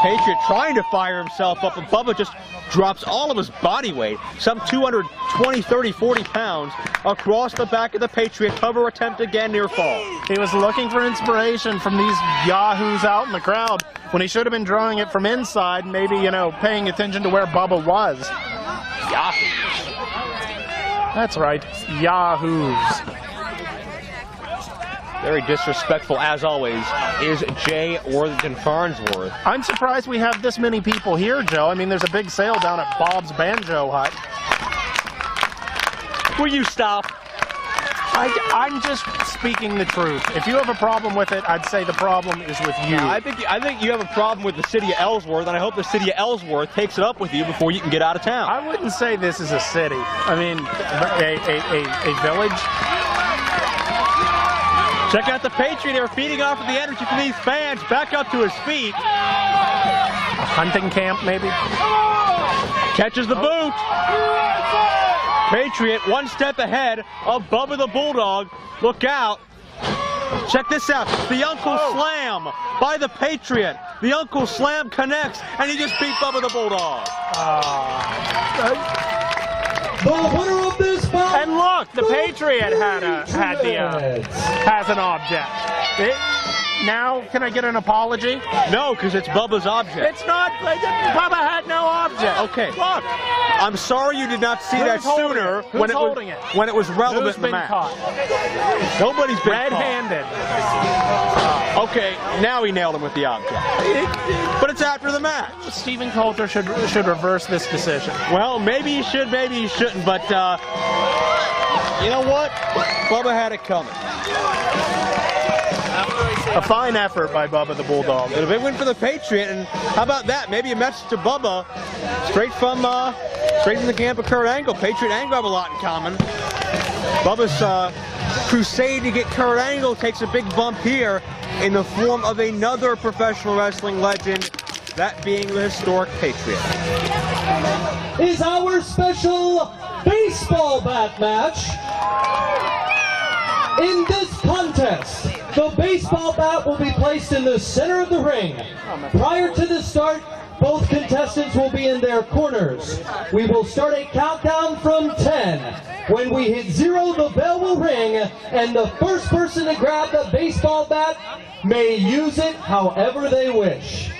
Patriot trying to fire himself up, and Bubba just drops all of his body weight, some 220, 30, 40 pounds, across the back of the Patriot. Cover attempt again, near fall. He was looking for inspiration from these yahoos out in the crowd when he should have been drawing it from inside, maybe, paying attention to where Bubba was. Yahoos. That's right, yahoos. Very disrespectful, as always, is Jay Worthington Farnsworth. I'm surprised we have this many people here, Joe. I mean, there's a big sale down at Bob's Banjo Hut. Will you stop? I'm just speaking the truth. If you have a problem with it, I'd say the problem is with you. I think you have a problem with the city of Ellsworth, and I hope the city of Ellsworth takes it up with you before you can get out of town. I wouldn't say this is a city. I mean, a village. Check out the Patriot here, feeding off of the energy from these fans. Back up to his feet. A hunting camp, maybe? Catches the boot. Patriot one step ahead of Bubba the Bulldog. Look out. Check this out. The Uncle Slam by the Patriot. The Uncle Slam connects, and he just beat Bubba the Bulldog. The winner of this bout. And look, the Patriot has an object. Now, can I get an apology? No, because it's Bubba's object. It's not. Bubba had no object. Okay. Look. I'm sorry you did not see that sooner when it was relevant in the match. Caught? Nobody's been red-handed. Okay, now he nailed him with the object. But it's after the match. Stephen Coulter should reverse this decision. Well, maybe he should, maybe he shouldn't, but You know what? Bubba had it coming. A fine effort by Bubba the Bulldog. A big win for the Patriot, and how about that? Maybe a message to Bubba, straight from the camp of Kurt Angle. Patriot and Angle have a lot in common. Bubba's crusade to get Kurt Angle takes a big bump here in the form of another professional wrestling legend, that being the historic Patriot. Is our special baseball bat match. In this contest, the baseball bat will be placed in the center of the ring. Prior to the start, both contestants will be in their corners. We will start a countdown from 10. When we hit 0, the bell will ring, and the first person to grab the baseball bat may use it however they wish.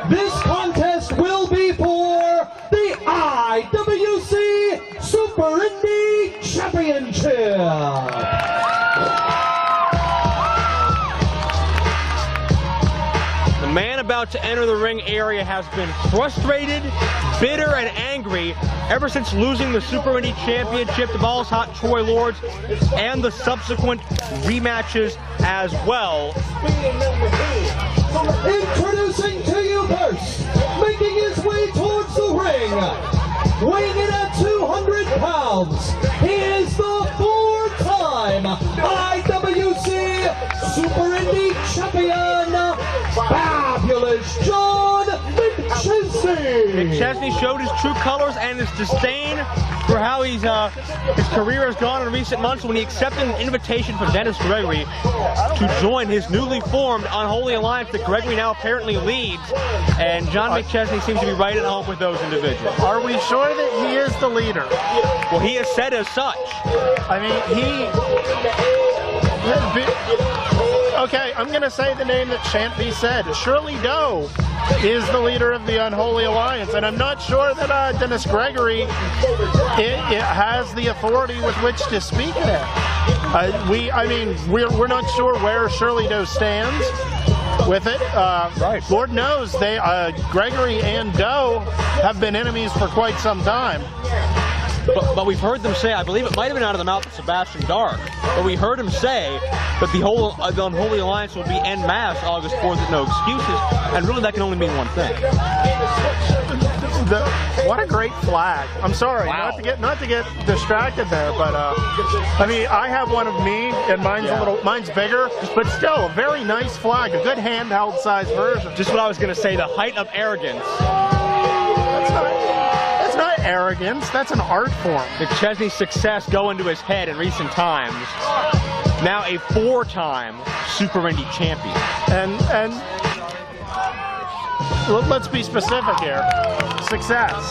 This contest will be for the IWC Super Indy Championship. The man about to enter the ring area has been frustrated, bitter, and angry ever since losing the Super Indy Championship to Balls Hot Troy Lords and the subsequent rematches as well. Introducing to you first, making his way towards the ring, weighing in at 200 pounds, he is the 4-time IWC Super Indy Champion, Fabulous John McChesney. McChesney showed his true colors and his disdain for how his career has gone in recent months when he accepted an invitation from Dennis Gregory to join his newly formed Unholy Alliance that Gregory now apparently leads, and John McChesney seems to be right at home with those individuals. Are we sure that he is the leader? Well, he has said as such. I mean, okay, I'm going to say the name that shan't be said. Shirley Doe is the leader of the Unholy Alliance, and I'm not sure that Dennis Gregory it has the authority with which to speak of that. We're not sure where Shirley Doe stands with it. Right. Lord knows Gregory and Doe have been enemies for quite some time. But we've heard them say, I believe it might have been out of the mouth of Sebastian Dark, but we heard him say that the Unholy Alliance will be en masse August 4th with no excuses, and really that can only mean one thing. What a great flag. I'm sorry, wow. not to get distracted there, but I mean, I have one of me, and mine's bigger, but still a very nice flag, a good handheld size version. Just what I was going to say, the height of arrogance. That's not arrogance, that's an art form. McChesney's success going to his head in recent times. Now a 4-time Super Indy champion. And let's be specific here. Success.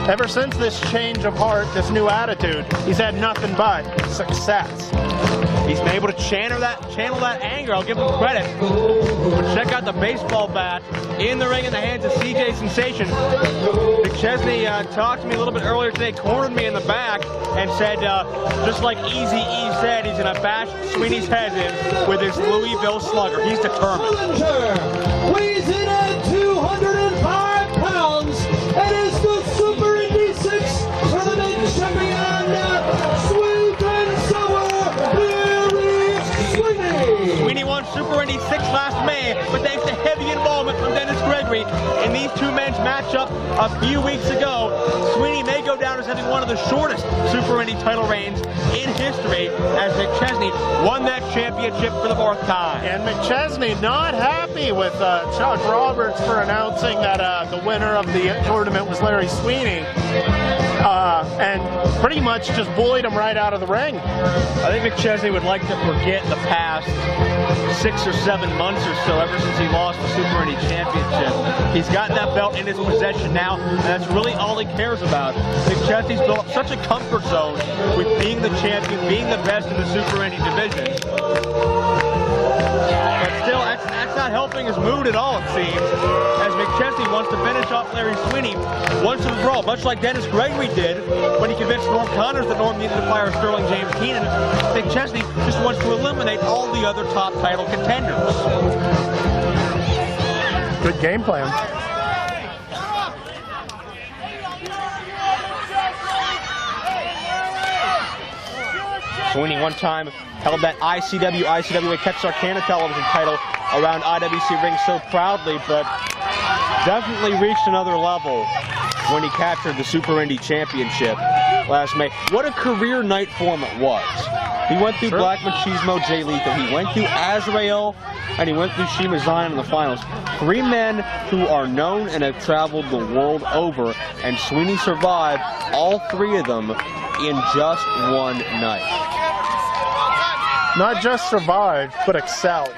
Ever since this change of heart, this new attitude, he's had nothing but success. He's been able to channel that anger. I'll give him credit. But check out the baseball bat in the ring in the hands of CJ Sensation. McChesney talked to me a little bit earlier today, cornered me in the back, and said, just like Eazy-E said, he's going to bash Sweeney's head in with his Louisville Slugger. He's determined. Weighs in at 205 pounds and is the Super Indy 6 Tournament Champion, Sweet and Sour Sweeney. Sweeney won Super Indy 6 last May, but thanks to heavy involvement from Dennis Gregory in these two men's matchup a few weeks ago, Sweeney may go down as having one of the shortest Super Indy title reigns in history as McChesney won that championship for the 4th time. And McChesney not happy with Chuck Roberts for announcing that the winner of the tournament was Larry Sweeney, and pretty much just bullied him right out of the ring. I think McChesney would like to forget the past 6 or 7 months or so ever since he lost the Super Indy Championship. He's got that belt in his possession now, and that's really all he cares about. McChesney's built up such a comfort zone with being the champion, being the best in the Super Indy division. But still, that's not helping his mood at all, it seems, as McChesney wants to finish off Larry Sweeney once and for all, much like Dennis Gregory did when he convinced Norm Connors that Norm needed to fire Sterling James Keenan. McChesney just wants to eliminate all the other top title contenders. Good game plan. Sweeney one time held that ICWA Texarkana television title around IWC ring so proudly, but definitely reached another level when he captured the Super Indy Championship last May. What a career night for him it was. He went through Black Machismo, Jay Lethal, he went through Azrael, and he went through Shiima Xion in the finals. 3 men who are known and have traveled the world over, and Sweeney survived all 3 of them in just one night. Not just survived, but excelled.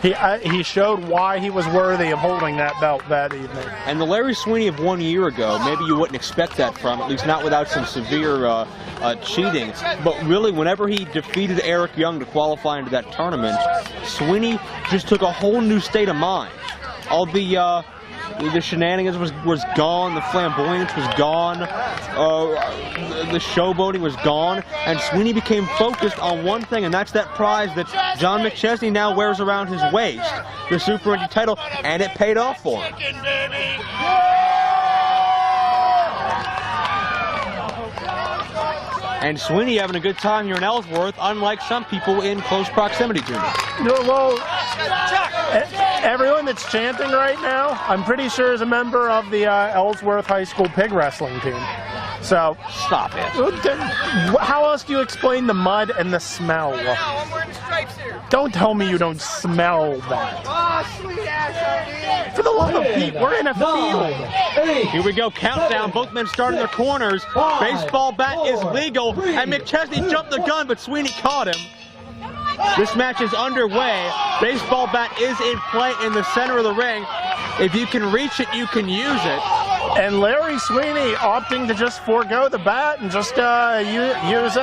He showed why he was worthy of holding that belt that evening. And the Larry Sweeney of 1 year ago, maybe you wouldn't expect that from, at least not without some severe cheating. But really, whenever he defeated Eric Young to qualify into that tournament, Sweeney just took a whole new state of mind. All the shenanigans was gone, the flamboyance was gone, the showboating was gone, and Sweeney became focused on one thing, and that's that prize that John McChesney now wears around his waist, the Super Indy title, and it paid off for him. And Sweeney having a good time here in Ellsworth, unlike some people in close proximity to him. Well, everyone that's chanting right now, I'm pretty sure is a member of the Ellsworth High School pig wrestling team. So stop it. How else do you explain the mud and the smell? Don't tell me you don't smell that. Oh, sweet ass, for the love of Pete, we're in a field. Here we go, countdown. Both men start in their corners. Baseball bat is legal, and McChesney jumped the gun, but Sweeney caught him. This match is underway. Baseball bat is in play in the center of the ring. If you can reach it, you can use it. And Larry Sweeney opting to just forego the bat and just use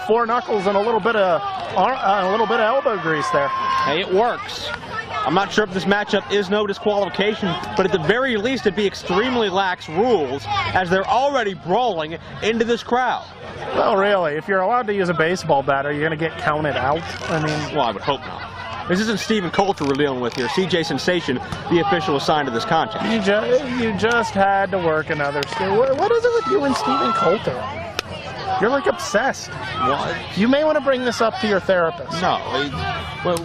4 knuckles and a little bit of elbow grease there. Hey, it works. I'm not sure if this matchup is no disqualification, but at the very least it'd be extremely lax rules as they're already brawling into this crowd. Well, really, if you're allowed to use a baseball bat, are you going to get counted out? I mean, well, I would hope not. This isn't Stephen Coulter we're dealing with here. CJ Sensation, the official assigned to this contest. You just had to work another. What is it with you and Stephen Coulter? You're like obsessed. What? You may want to bring this up to your therapist. No, we'll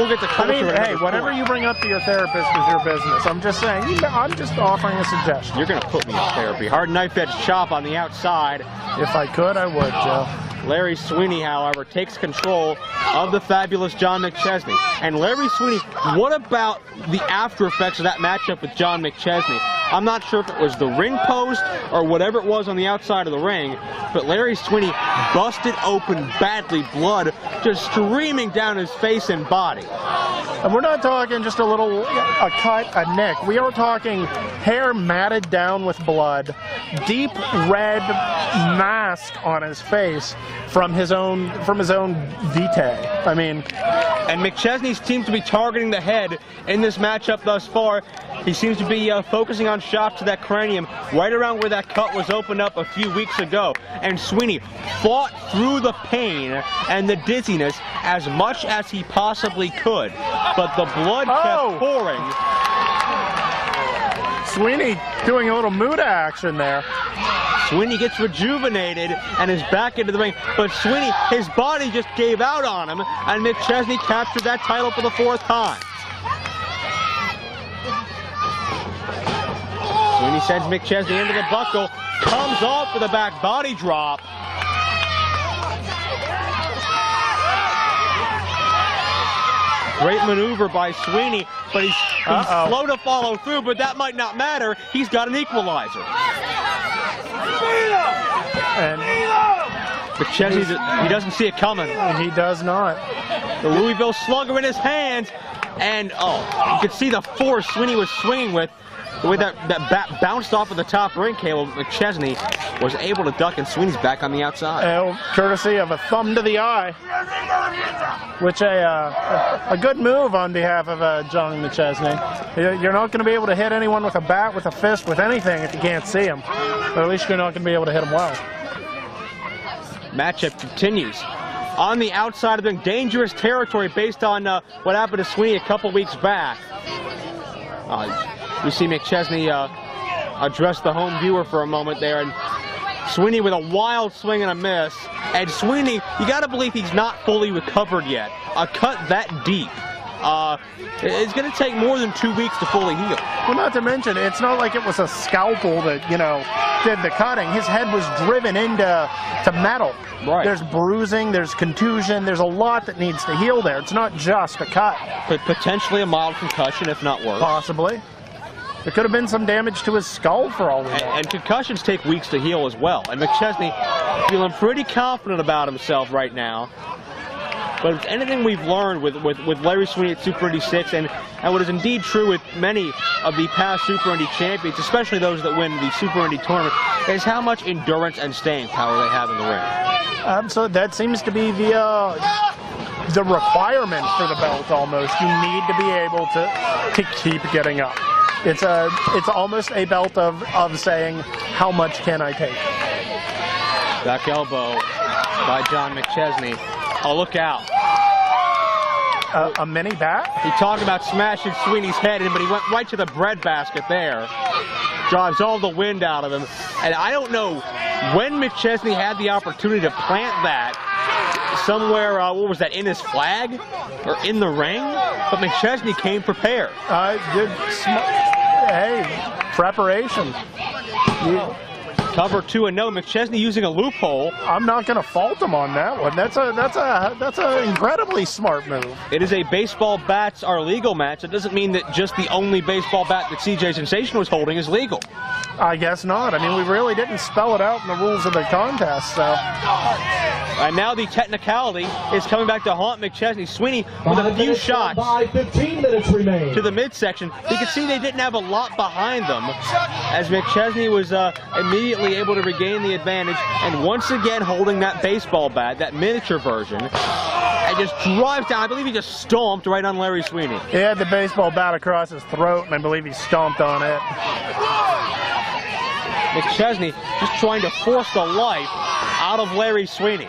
get the Coulter. I mean, hey, whatever you bring up to your therapist is your business. I'm just saying. I'm just offering a suggestion. You're gonna put me in therapy. Hard knife edge chop on the outside. If I could, I would, Joe. Larry Sweeney, however, takes control of the fabulous John McChesney. And Larry Sweeney, what about the after effects of that matchup with John McChesney? I'm not sure if it was the ring post or whatever it was on the outside of the ring, but Larry Sweeney busted open badly, blood just streaming down his face and body. And we're not talking just a cut, a nick. We are talking hair matted down with blood, deep red mask on his face from his own vitae. I mean, and McChesney seems to be targeting the head in this matchup thus far. He seems to be focusing on shots to that cranium right around where that cut was opened up a few weeks ago. And Sweeney fought through the pain and the dizziness as much as he possibly could. But the blood kept pouring. Sweeney doing a little Muda action there. Sweeney gets rejuvenated and is back into the ring, but Sweeney, his body just gave out on him, and McChesney captured that title for the 4th time. Sweeney sends McChesney into the buckle, comes off with a back body drop. Great maneuver by Sweeney, but he's slow to follow through, but that might not matter. He's got an equalizer. And McChesney, he doesn't see it coming. He does not. The Louisville Slugger in his hands, and you could see the force Sweeney was swinging with. The way that bat bounced off of the top ring cable, McChesney was able to duck, and Sweeney's back on the outside. Courtesy of a thumb to the eye, which a good move on behalf of John McChesney. You're not going to be able to hit anyone with a bat, with a fist, with anything if you can't see him. Or at least you're not going to be able to hit him well. Matchup continues. On the outside of the dangerous territory based on what happened to Sweeney a couple weeks back. You see McChesney address the home viewer for a moment there, and Sweeney with a wild swing and a miss. And Sweeney, you got to believe he's not fully recovered yet. A cut that deep. It's going to take more than 2 weeks to fully heal. Well, not to mention, it's not like it was a scalpel that, you know, did the cutting. His head was driven into metal. Right. There's bruising, there's contusion, there's a lot that needs to heal there. It's not just a cut. But potentially a mild concussion, if not worse. Possibly. There could have been some damage to his skull for all we know. And concussions take weeks to heal as well. And McChesney feeling pretty confident about himself right now. But if anything we've learned with Larry Sweeney at Super Indy 6, and what is indeed true with many of the past Super Indy champions, especially those that win the Super Indy tournament, is how much endurance and staying power they have in the ring. So that seems to be the requirement for the belt almost. You need to be able to keep getting up. It's almost a belt of saying, how much can I take? Back elbow by John McChesney. Oh, look out. A mini bat? He talked about smashing Sweeney's head in, but he went right to the breadbasket there. Drives all the wind out of him. And I don't know when McChesney had the opportunity to plant that somewhere, what was that, in his flag? Or in the ring? But McChesney came prepared. Hey, preparation. Cover 2 and no. McChesney using a loophole. I'm not going to fault him on that one. That's a incredibly smart move. It is a baseball bats are legal match. It doesn't mean that just the only baseball bat that CJ Sensation was holding is legal. I guess not. I mean, we really didn't spell it out in the rules of the contest, so. And now the technicality is coming back to haunt McChesney. Sweeney with a few shots 15 minutes remain. to the midsection. You can see they didn't have a lot behind them as McChesney was immediately able to regain the advantage and once again holding that baseball bat, that miniature version, and just drives down. I believe he just stomped right on Larry Sweeney. He had the baseball bat across his throat, and I believe he stomped on it. McChesney just trying to force the life out of Larry Sweeney.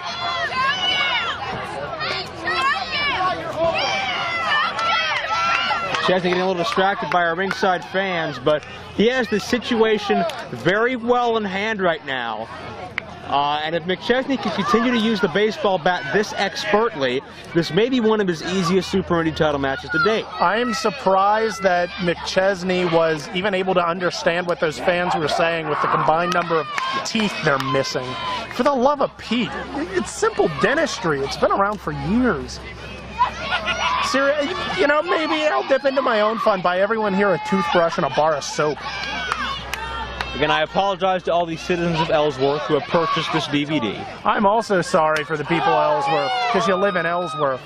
McChesney getting a little distracted by our ringside fans, but he has the situation very well in hand right now. And if McChesney can continue to use the baseball bat this expertly, this may be one of his easiest Super Indy title matches to date. I am surprised that McChesney was even able to understand what those fans were saying with the combined number of teeth they're missing. For the love of Pete, it's simple dentistry. It's been around for years. Seriously, you know, maybe I'll dip into my own fun, buy everyone here a toothbrush and a bar of soap. Again, I apologize to all the citizens of Ellsworth who have purchased this DVD. I'm also sorry for the people of Ellsworth, because you live in Ellsworth.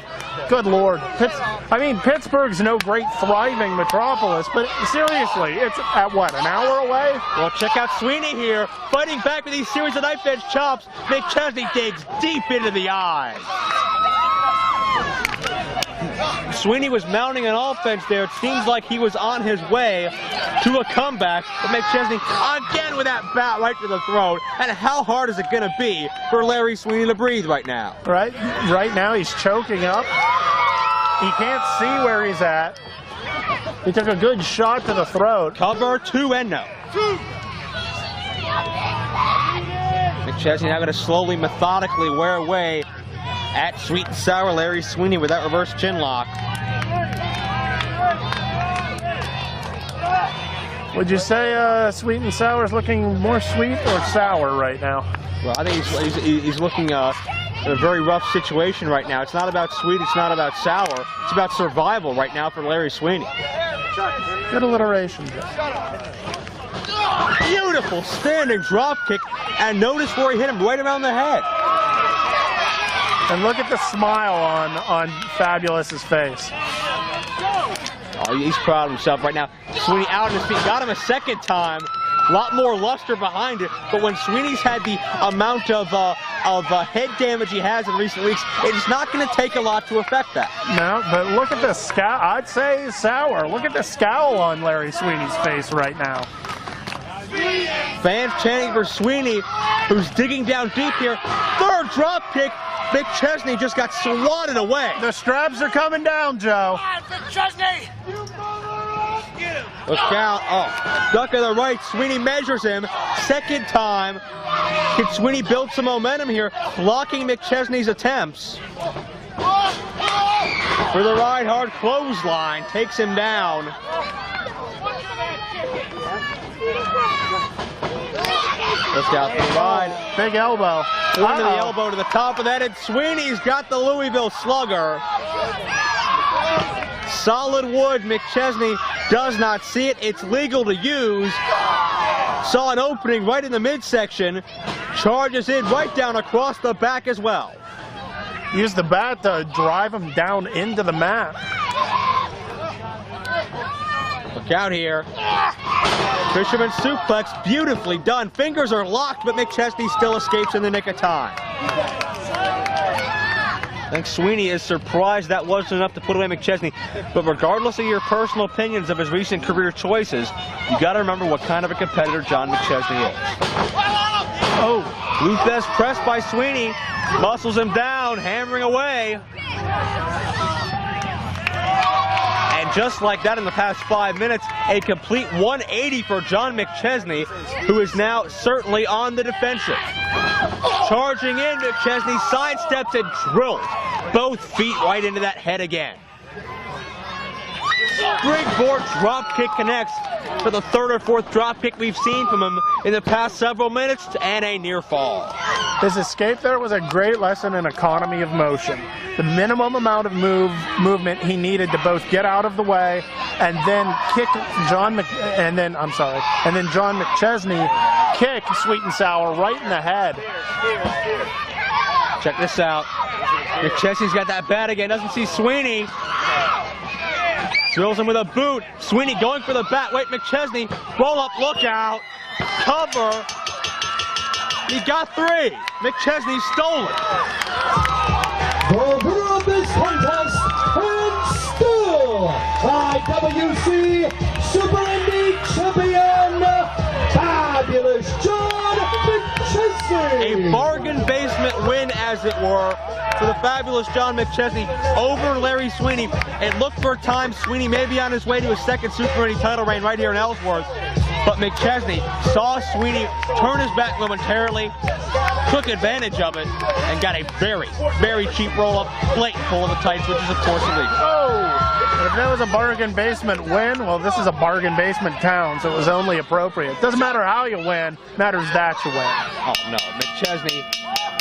Good Lord. Pittsburgh's no great thriving metropolis, but seriously, it's at what, an hour away? Well, check out Sweeney here, fighting back with these series of knife edge chops. McChesney digs deep into the eyes. Sweeney was mounting an offense there. It seems like he was on his way to a comeback. But McChesney again with that bat right to the throat. And how hard is it going to be for Larry Sweeney to breathe right now? Right now he's choking up. He can't see where he's at. He took a good shot to the throat. Cover 2 and no. McChesney now going to slowly, methodically wear away at sweet and sour Larry Sweeney with that reverse chin lock. Would you say sweet and sour is looking more sweet or sour right now? Well, I think he's looking in a very rough situation right now. It's not about sweet, it's not about sour. It's about survival right now for Larry Sweeney. Good alliteration. Beautiful standing drop kick, and notice where he hit him right around the head. And look at the smile on Fabulous's face. Oh, he's proud of himself right now. Sweeney out on his feet, got him a second time. A lot more luster behind it, but when Sweeney's had the amount of head damage he has in recent weeks, it's not going to take a lot to affect that. No, but look at the scowl. I'd say sour. Look at the scowl on Larry Sweeney's face right now. Fans chanting for Sweeney, who's digging down deep here. Third drop kick. McChesney just got swatted away. The straps are coming down, Joe. McChesney! Look out. Oh, duck to the right. Sweeney measures him. Second time. Can Sweeney build some momentum here, blocking McChesney's attempts? For the ride hard clothesline. Takes him down. Look out for the ride. Big elbow. One to the elbow to the top of that, and Sweeney's got the Louisville Slugger. Solid wood. McChesney does not see it. It's legal to use. Saw an opening right in the midsection. Charges in right down across the back as well. Use the bat to drive him down into the mat. Look out here. Fisherman suplex, beautifully done. Fingers are locked, but McChesney still escapes in the nick of time. I think Sweeney is surprised that wasn't enough to put away McChesney. But regardless of your personal opinions of his recent career choices, you got to remember what kind of a competitor John McChesney is. Oh, Luthes pressed by Sweeney. Muscles him down, hammering away. And just like that in the past 5 minutes, a complete 180 for John McChesney, who is now certainly on the defensive. Charging in, McChesney sidesteps and drills both feet right into that head again. Springboard drop kick connects for the third or fourth drop kick we've seen from him in the past several minutes, and a near fall. His escape there was a great lesson in economy of motion. The minimum amount of movement he needed to both get out of the way and then kick John McChesney kick Sweet and Sour right in the head. Check this out. McChesney's got that bat again. Doesn't see Sweeney. Drills him with a boot. Sweeney going for the bat. Wait, McChesney. Roll up. Look out. Cover. He got three. McChesney stole it. The winner of this contest and still IWC Super Indy Champion, Fabulous John McChesney. A bargain basement win, as it were, for the Fabulous John McChesney over Larry Sweeney. It looked for a time Sweeney may be on his way to his second Super Indy title reign right here in Ellsworth. But McChesney saw Sweeney turn his back momentarily, took advantage of it, and got a very, very cheap roll-up plate full of the tights, which is, of course, illegal. Oh! If that was a bargain basement win, well, this is a bargain basement town, so it was only appropriate. Doesn't matter how you win, matters that you win. Oh, no. McChesney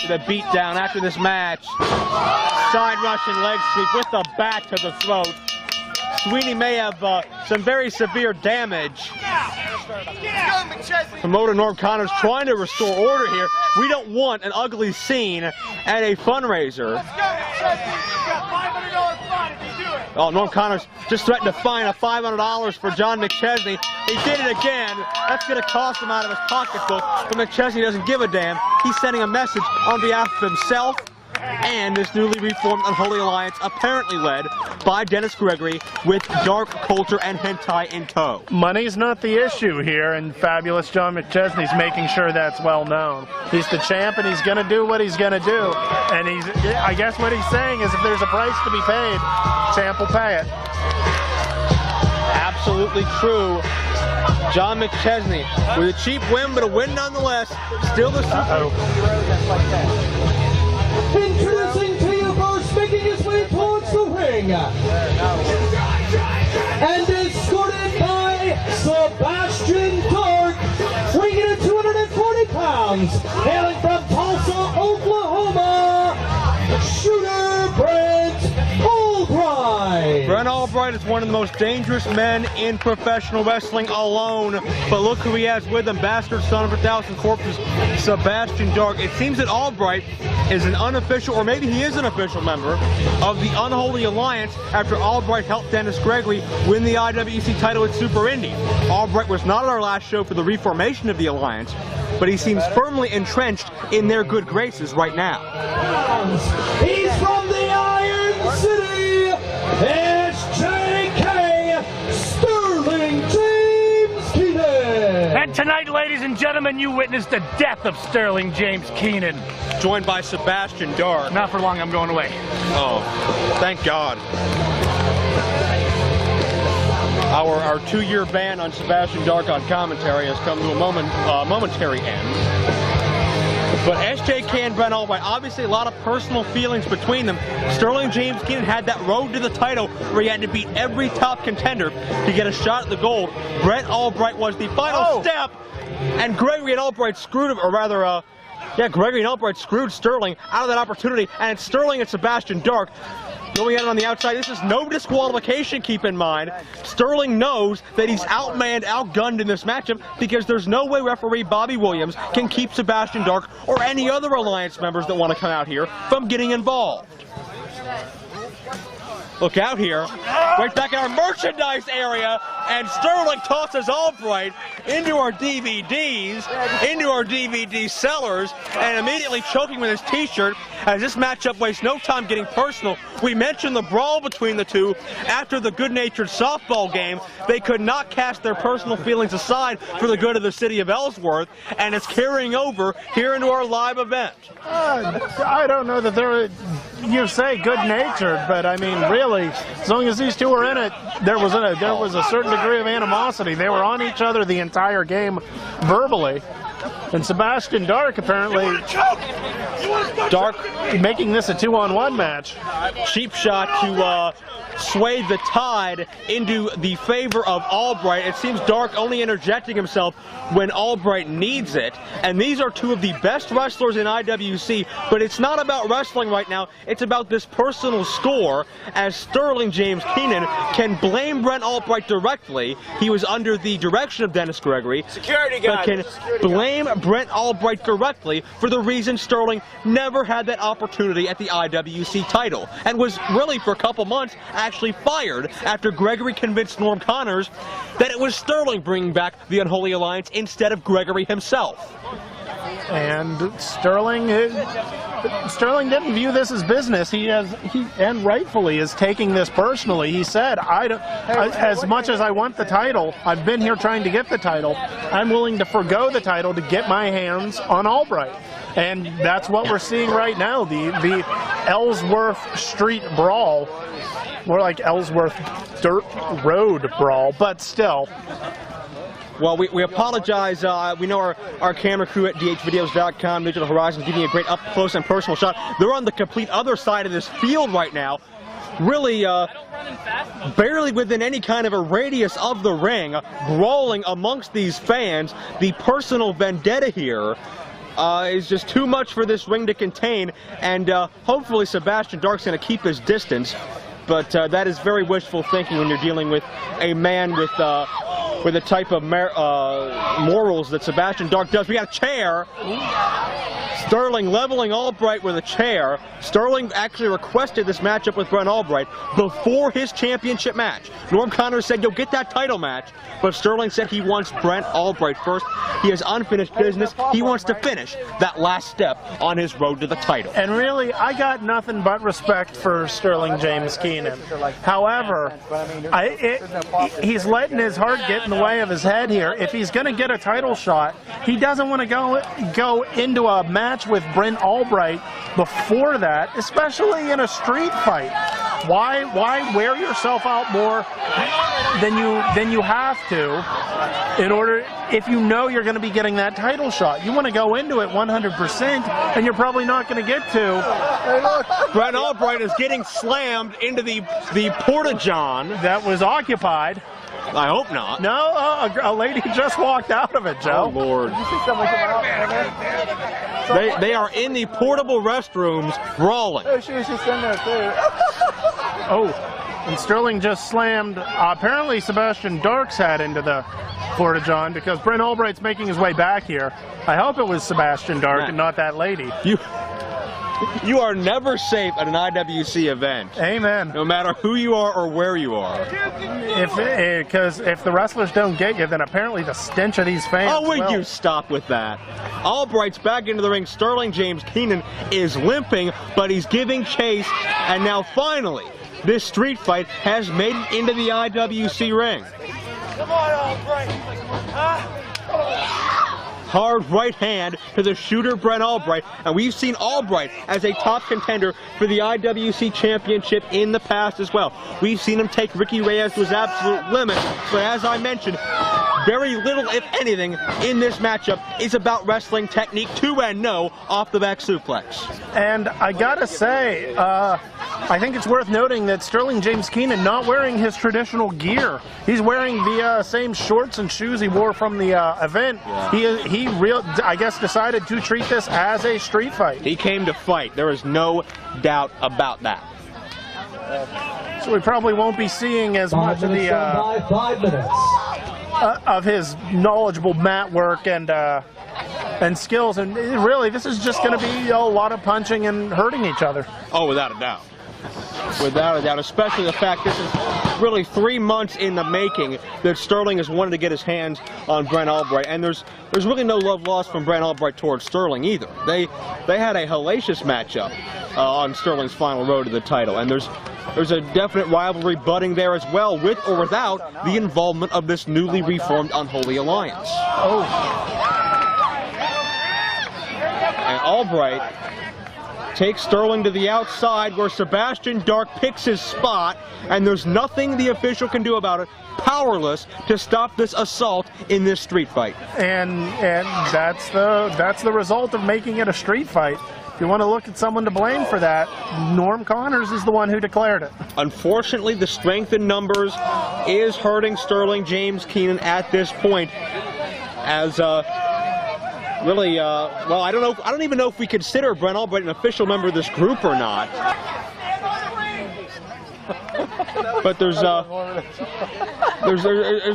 with a beat down after this match. Side Russian leg sweep with the bat to the throat. Sweeney may have some very severe damage. Promoter Norm Connors trying to restore order here. We don't want an ugly scene at a fundraiser. Oh, Norm Connors just threatened to fine a $500 for John McChesney. He did it again. That's going to cost him out of his pocketbook. But McChesney doesn't give a damn. He's sending a message on behalf of himself and this newly reformed Unholy Alliance, apparently led by Dennis Gregory, with Dark Culture and Hentai in tow. Money's not the issue here, and Fabulous John McChesney's making sure that's well known. He's the champ, and he's going to do what he's going to do. And I guess what he's saying is if there's a price to be paid, champ will pay it. Absolutely true. John McChesney with a cheap win, but a win nonetheless. Still the Super. Introducing to you first, making his way towards the ring, and escorted by Sebastian Dark, weighing at 240 pounds, hailing from Tulsa, Oklahoma, Shooter Brent Albright. Brent Albright is one of the most dangerous men in professional wrestling alone, but look who he has with him, bastard son of 1,000 corpses, Sebastian Dark. It seems that Albright is an unofficial, or maybe he is an official member of the Unholy Alliance after Albright helped Dennis Gregory win the IWC title at Super Indy. Albright was not at our last show for the reformation of the Alliance, but he seems firmly entrenched in their good graces right now. He's from the Iron City. It's J.K. Sterling James Keenan. And tonight, ladies and gentlemen, you witnessed the death of Sterling James Keenan. Joined by Sebastian Dark. Not for long, I'm going away. Oh, thank God. Our 2-year ban on Sebastian Dark on commentary has come to a momentary end. But SJK and Brent Albright, obviously a lot of personal feelings between them. Sterling James Keenan had that road to the title where he had to beat every top contender to get a shot at the gold. Brent Albright was the final step, and Gregory and Albright screwed him, or rather, Gregory and Albright screwed Sterling out of that opportunity, and it's Sterling and Sebastian Dark going at it on the outside. This is no disqualification, keep in mind. Sterling knows that he's outmanned, outgunned in this matchup because there's no way referee Bobby Williams can keep Sebastian Dark or any other Alliance members that want to come out here from getting involved. Look out here, right back in our merchandise area, and Sterling tosses Albright into our DVDs, into our DVD sellers, and immediately choking with his t-shirt. As this matchup wastes no time getting personal. We mentioned the brawl between the two after the good-natured softball game. They could not cast their personal feelings aside for the good of the city of Ellsworth, and it's carrying over here into our live event. I don't know that they're, you say good-natured, but I mean, really, as long as these two were in it, there was a certain degree of animosity. They were on each other the entire game verbally. And Sebastian Dark apparently making this a 2-on-1 match. Cheap shot to sway the tide into the favor of Albright. It seems Dark only interjecting himself when Albright needs it. And these are two of the best wrestlers in IWC, but it's not about wrestling right now. It's about this personal score, as Sterling James Keenan can blame Brent Albright directly. He was under the direction of Dennis Gregory. Security guy. But can blame Brent Albright directly for the reason Sterling never had that opportunity at the IWC title, and was really for a couple months actually fired after Gregory convinced Norm Connors that it was Sterling bringing back the Unholy Alliance instead of Gregory himself. And Sterling didn't view this as business. He and rightfully is taking this personally. He said, as much as I want the title, I've been here trying to get the title, I'm willing to forego the title to get my hands on Albright. And that's what we're seeing right now, the Ellsworth Street Brawl. More like Ellsworth Dirt Road Brawl, but still. Well, we apologize. We know our camera crew at DHvideos.com, Digital Horizons, giving you a great up-close and personal shot. They're on the complete other side of this field right now, really barely within any kind of a radius of the ring, brawling amongst these fans. The personal vendetta here is just too much for this ring to contain, and hopefully Sebastian Dark's going to keep his distance. But that is very wishful thinking when you're dealing with a man with the type of morals that Sebastian Dark does. We got a chair. Sterling leveling Albright with a chair. Sterling actually requested this matchup with Brent Albright before his championship match. Norm Connors said, "You'll get that title match," but Sterling said he wants Brent Albright first. He has unfinished business. He wants to finish that last step on his road to the title. And really, I got nothing but respect for Sterling James Keenan. However, he's letting his heart get in the way of his head here. If he's going to get a title shot, he doesn't want to go into a match with Brent Albright before that, especially in a street fight. Why wear yourself out more than you have to in order, if you know you're going to be getting that title shot? You want to go into it 100%, and you're probably not going to get to. Hey, look, Brent Albright is getting slammed into the porta-john that was occupied. I hope not. No, a lady just walked out of it, Joe. Oh, Lord. Did you see someone come out? They are in the portable restrooms brawling. Oh, she was just in there, too. Oh, and Sterling just slammed, apparently, Sebastian Dark's head into the porta-john, because Brent Albright's making his way back here. I hope it was Sebastian Dark and not that lady. You are never safe at an IWC event. Amen. No matter who you are or where you are. Because if the wrestlers don't get you, then apparently the stench of these fans. Oh, will you stop with that? Albright's back into the ring. Sterling James Keenan is limping, but he's giving chase. And now finally, this street fight has made it into the IWC ring. Come on, Albright. hard right hand to the shooter Brent Albright, and we've seen Albright as a top contender for the IWC Championship in the past as well. We've seen him take Ricky Reyes to his absolute limit, but as I mentioned, very little, if anything, in this matchup is about wrestling technique, 2-0 off the back suplex. And I gotta say, I think it's worth noting that Sterling James Keenan not wearing his traditional gear. He's wearing the same shorts and shoes he wore from the event. Yeah. He I guess, decided to treat this as a street fight. He came to fight. There is no doubt about that. So we probably won't be seeing as much of the 5 minutes. Of his knowledgeable mat work and skills, and really this is just going to be a lot of punching and hurting each other. Oh, without a doubt. Without a doubt, especially the fact this is really 3 months in the making that Sterling has wanted to get his hands on Brent Albright, and there's really no love lost from Brent Albright towards Sterling either. They had a hellacious matchup on Sterling's final road to the title, and there's a definite rivalry budding there as well, with or without the involvement of this newly reformed Unholy Alliance. Oh. And Albright takes Sterling to the outside where Sebastian Dark picks his spot, and there's nothing the official can do about it. Powerless to stop this assault in this street fight. And that's the result of making it a street fight. If you want to look at someone to blame for that, Norm Connors is the one who declared it. Unfortunately, the strength in numbers is hurting Sterling James Keenan at this point, as really, well, I don't even know if we consider Brent Albright an official member of this group or not. But there's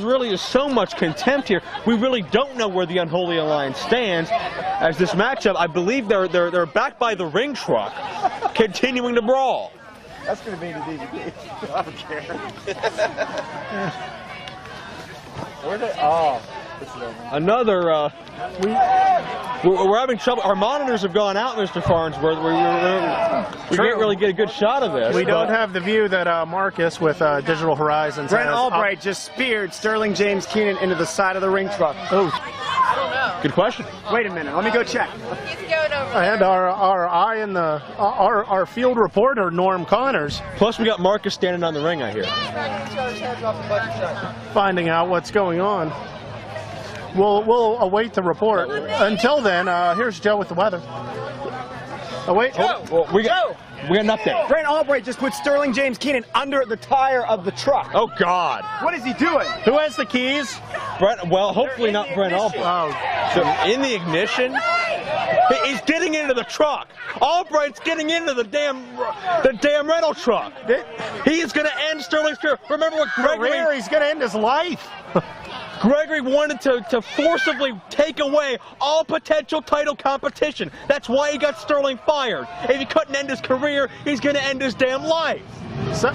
really so much contempt here. We really don't know where the Unholy Alliance stands, as this matchup, I believe they're back by the ring truck, continuing to brawl. That's going to be the DVD. I don't care. Where did? Oh. Another, we're having trouble. Our monitors have gone out, Mr. Farnsworth. We can't really get a good shot of this. We don't have the view that Marcus with Digital Horizons Brent has. Albright just speared Sterling James Keenan into the side of the ring truck. Oh. I don't know. Good question. Wait a minute. Let me go check. He's going over. And our eye in the our field reporter Norm Connors. Plus, we got Marcus standing on the ring, I hear. Finding out what's going on. We'll await the report. Until then, here's Joe with the weather. Oh wait, we got an update. Brent Albright just put Sterling James Keenan under the tire of the truck. Oh God! What is he doing? Who has the keys? Brent. Well, hopefully not Brent Albright. Oh. So in the ignition, he's getting into the truck. Albright's getting into the damn rental truck. He is going to end Sterling's career. Remember what Gregory? He's going to end his life. Gregory wanted to forcibly take away all potential title competition. That's why he got Sterling fired. If he couldn't end his career, he's going to end his damn life. So,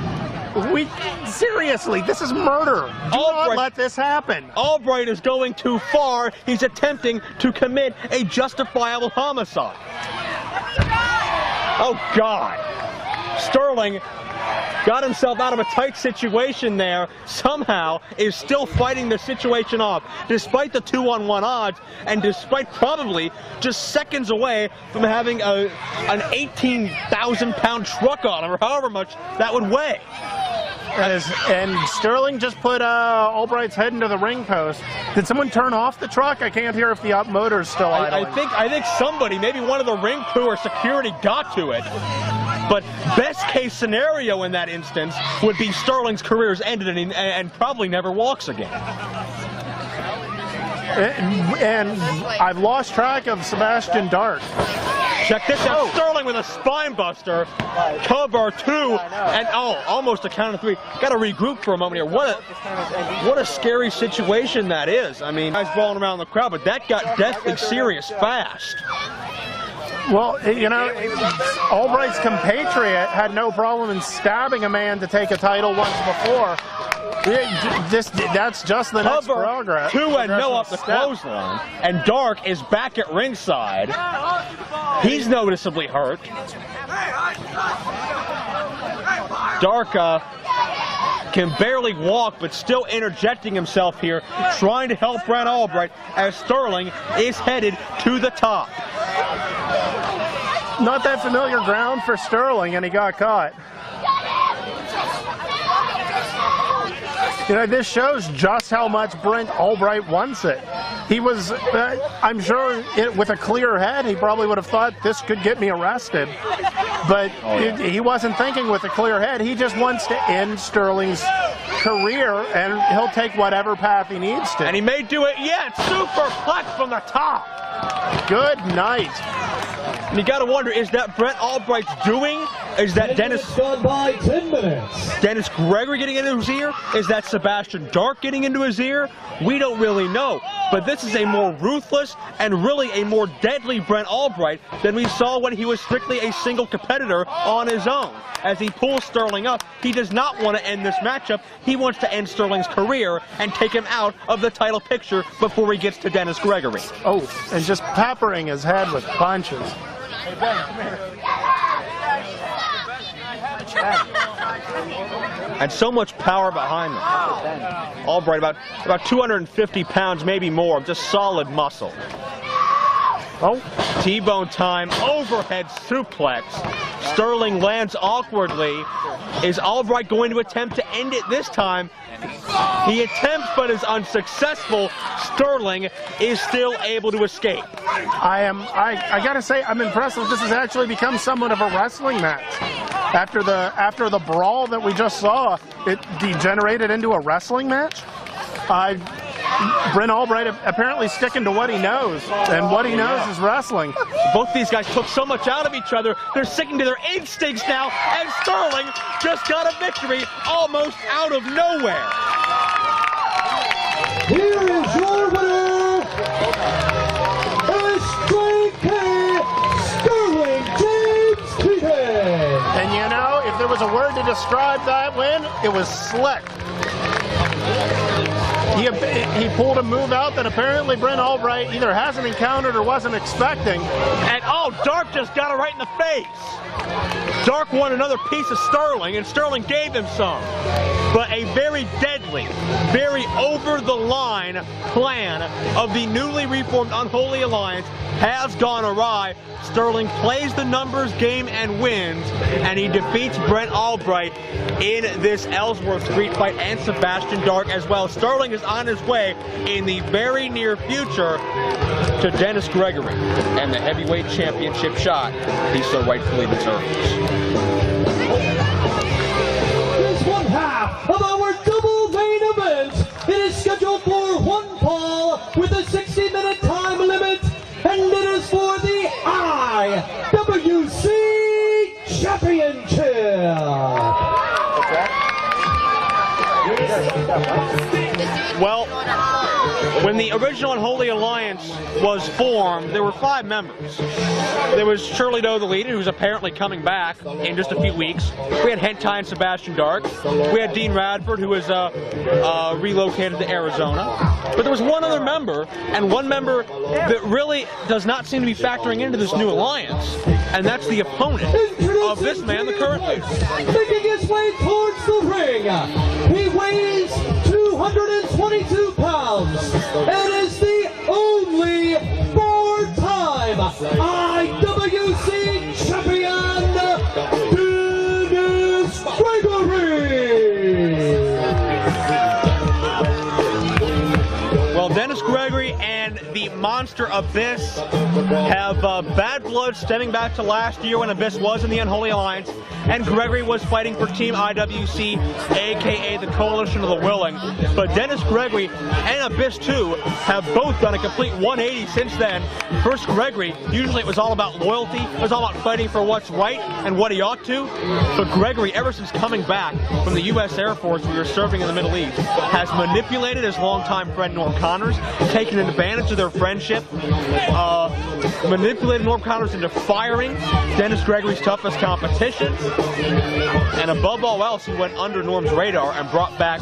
seriously, this is murder. Do not let this happen. Albright is going too far. He's attempting to commit a justifiable homicide. Oh, God. Sterling got himself out of a tight situation there, somehow is still fighting the situation off, despite the 2-on-1 odds, and despite probably just seconds away from having an 18,000-pound truck on him, or however much that would weigh. And Sterling just put Albright's head into the ring post. Did someone turn off the truck? I can't hear if the motor's still idling. I think somebody, maybe one of the ring crew or security, got to it. But best case scenario in that instance would be Sterling's career's ended and probably never walks again. And I've lost track of Sebastian Dark. Check this out. Sterling with a spine buster. Cover 2. And almost a count of 3. Got to regroup for a moment here. What a scary situation that is. I mean, guys brawling around the crowd, but that got deathly serious fast. Well, you know, Albright's compatriot had no problem in stabbing a man to take a title once before. That's just the next progress. 2-0 up the clothesline, and Dark is back at ringside. He's noticeably hurt. Dark can barely walk, but still interjecting himself here, trying to help Brent Albright as Sterling is headed to the top. Not that familiar ground for Sterling, and he got caught. You know, this shows just how much Brent Albright wants it. He was, I'm sure, with a clear head, he probably would have thought this could get me arrested. But he wasn't thinking with a clear head. He just wants to end Sterling's career, and he'll take whatever path he needs to. And he may do it yet. Superplex from the top. Good night. And you got to wonder, is that Brent Albright's doing? Is that Dennis? Done by 10 minutes. Dennis Gregory getting into his ear? Is that Sebastian Dark getting into his ear? We don't really know. But this is a more ruthless and really a more deadly Brent Albright than we saw when he was strictly a single competitor on his own. As he pulls Sterling up, he does not want to end this matchup. He wants to end Sterling's career and take him out of the title picture before he gets to Dennis Gregory. Oh, and just peppering his head with punches. Hey, Ben, come here. And so much power behind them. Albright, about 250 pounds, maybe more, just solid muscle. Oh, T-bone time, overhead suplex. Sterling lands awkwardly. Is Albright going to attempt to end it this time? He attempts but is unsuccessful. Sterling is still able to escape. I gotta say, I'm impressed that this has actually become somewhat of a wrestling match. After the brawl that we just saw, it degenerated into a wrestling match. Brent Albright apparently sticking to what he knows, and what he knows is wrestling. Both these guys took so much out of each other, they're sticking to their instincts now, and Sterling just got a victory almost out of nowhere. Here is your winner, Sterling James Keenan. And you know, if there was a word to describe that win, it was slick. He pulled a move out that apparently Brent Albright either hasn't encountered or wasn't expecting. And Dark just got it right in the face. Dark won another piece of Sterling, and Sterling gave him some. But a very deadly, very over-the-line plan of the newly reformed Unholy Alliance has gone awry. Sterling plays the numbers game and wins, and he defeats Brent Albright in this Ellsworth street fight and Sebastian Dark as well. Sterling is on his way in the very near future to Dennis Gregory and the heavyweight championship shot he so rightfully deserves. This one half of our double main event. It is scheduled for one fall with a 60-minute time limit, and it is for the IWC Championship. Well, when the original Unholy Alliance was formed, there were 5 members. There was Shirley Doe, the leader, who's apparently coming back in just a few weeks. We had HENTAI and Sebastian Dark. We had Dean Radford, who was relocated to Arizona. But there was one other member, and one member that really does not seem to be factoring into this new alliance, and that's the opponent of this man, the current leader. Making his way towards the ring, he weighs 222 pounds and is the only 4-time IWC champion, Dennis Gregory. Well, Dennis Gregory and the Monster Abyss have bad blood stemming back to last year when Abyss was in the Unholy Alliance, and Gregory was fighting for Team IWC, aka the Coalition of the Willing. But Dennis Gregory and Abyss too have both done a complete 180 since then. First Gregory, usually it was all about loyalty, it was all about fighting for what's right and what he ought to. But Gregory, ever since coming back from the U.S. Air Force we were serving in the Middle East, has manipulated his longtime friend Norm Connors, taken advantage of their friendship, manipulated Norm Connors into firing Dennis Gregory's toughest competition, and above all else, he went under Norm's radar and brought back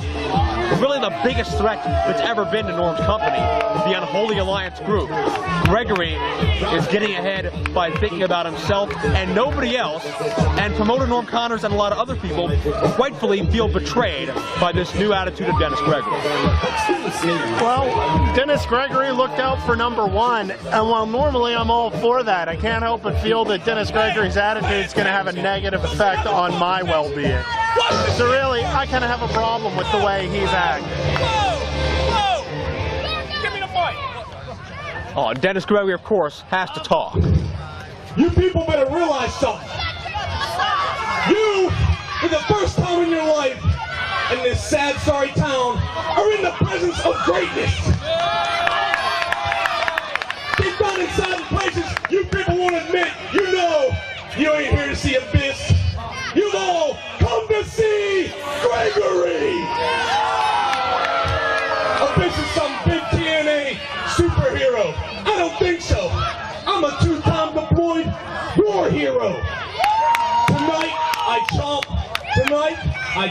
really the biggest threat that's ever been to Norm's company, the Unholy Alliance group. Gregory is getting ahead by thinking about himself and nobody else, and promoter Norm Connors and a lot of other people rightfully feel betrayed by this new attitude of Dennis Gregory. Well, Dennis Gregory looked out for number one, and while normally I'm all for that, I can't help but feel that Dennis Gregory's attitude is going to have a negative effect on my well-being. So really, I kind of have a problem with the way he's acting. Give me the fight. Oh, Dennis Gregory, of course, has to talk. You people better realize something. You, for the first time in your life, in this sad, sorry town, are in the presence of greatness. Deep down inside the places you people won't admit, you know you ain't here to see Abyss. You've all come to see Gregory. Abyss is some big TNA superhero. I don't think so. I'm a two-time deployed war hero. Tonight I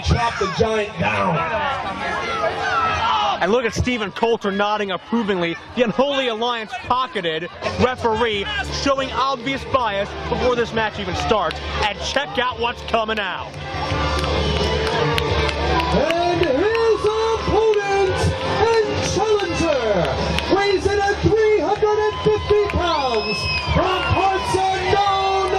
chop the giant down. And look at Stephen Coulter nodding approvingly. The Unholy Alliance pocketed referee showing obvious bias before this match even starts. And check out what's coming out. And his opponent and challenger, weighs in at 350 pounds, from parts unknown,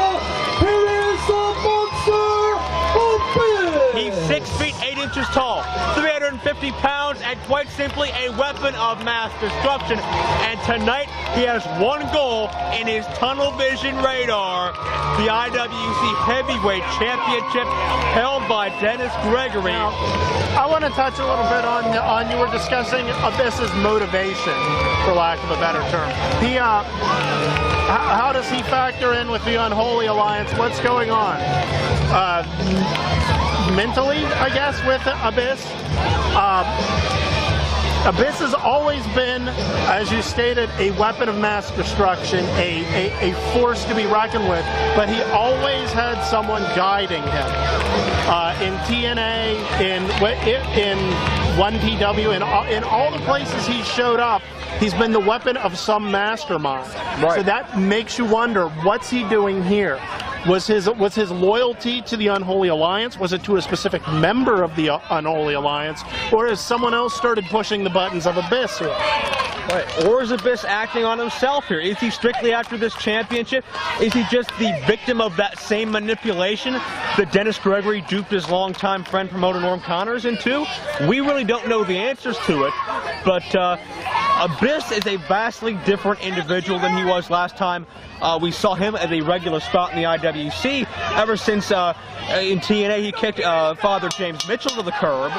here is the monster, Abyss. He's 6 feet 8 inches tall, 350 pounds, and quite simply a weapon of mass destruction. And tonight he has one goal in his tunnel vision radar: the IWC Heavyweight Championship held by Dennis Gregory. Now, I want to touch a little bit on you were discussing Abyss's motivation, for lack of a better term. He how does he factor in with the Unholy Alliance? What's going on? Mentally, I guess, with Abyss. Abyss has always been, as you stated, a weapon of mass destruction, a force to be reckoned with, but he always had someone guiding him. In TNA, in 1PW, in all the places he showed up, he's been the weapon of some mastermind. Right. So that makes you wonder, what's he doing here? Was his loyalty to the Unholy Alliance? Was it to a specific member of the Unholy Alliance? Or has someone else started pushing the buttons of Abyss here? Right. Or is Abyss acting on himself here? Is he strictly after this championship? Is he just the victim of that same manipulation that Dennis Gregory duped his longtime friend promoter Norm Connors into? We really don't know the answers to it, but Abyss is a vastly different individual than he was last time we saw him at a regular spot in the IWC. Ever since in TNA he kicked Father James Mitchell to the curb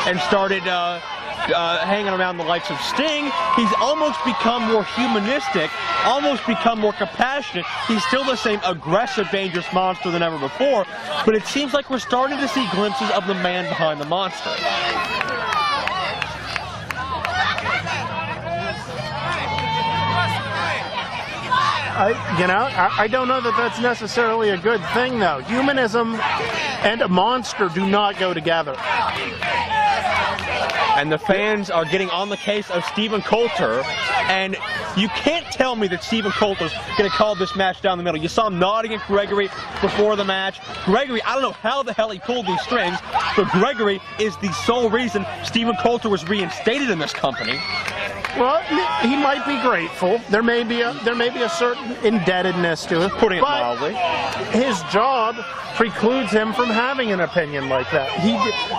and started hanging around the likes of Sting. He's almost become more humanistic, almost become more compassionate. He's still the same aggressive, dangerous monster than ever before, but it seems like we're starting to see glimpses of the man behind the monster. I don't know that that's necessarily a good thing, though. Humanism and a monster do not go together. And the fans are getting on the case of Stephen Coulter, and you can't tell me that Stephen Coulter's going to call this match down the middle. You saw him nodding at Gregory before the match. Gregory, I don't know how the hell he pulled these strings, but Gregory is the sole reason Stephen Coulter was reinstated in this company. Well, he might be grateful. There may be a certain indebtedness to it. Putting it mildly. His job precludes him from having an opinion like that.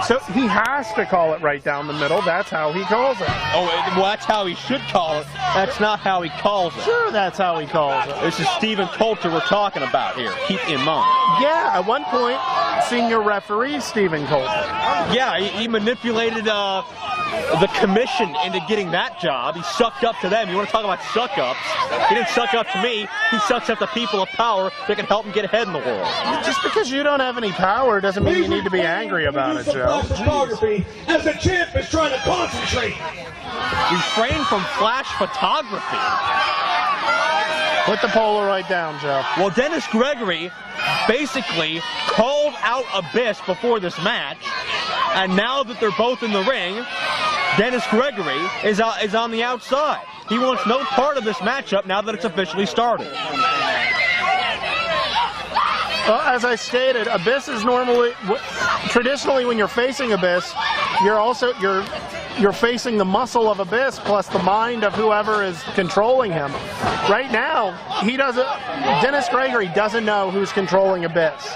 So he has to call it right down the middle. That's how he calls it. Oh, well, that's how he should call it. That's not how he calls it. Sure, that's how he calls it. This is Stephen Coulter we're talking about here. Keep in mind. Yeah, at one point, senior referee Stephen Coulter. Yeah, he manipulated the commission into getting that job. He sucked up to them. You want to talk about suck-ups? He didn't suck up to me. He sucks up to people of power that can help him get ahead in the world. Just because you don't have any power doesn't mean you need to be angry about it, Joe. Photography as the champ is trying to concentrate. Refrain from flash photography. Put the Polaroid down, Joe. Well, Dennis Gregory basically called out Abyss before this match, and now that they're both in the ring, Dennis Gregory is on the outside. He wants no part of this matchup now that it's officially started. Well, as I stated, Abyss is traditionally when you're facing Abyss, you're facing the muscle of Abyss plus the mind of whoever is controlling him. Right now, Dennis Gregory doesn't know who's controlling Abyss.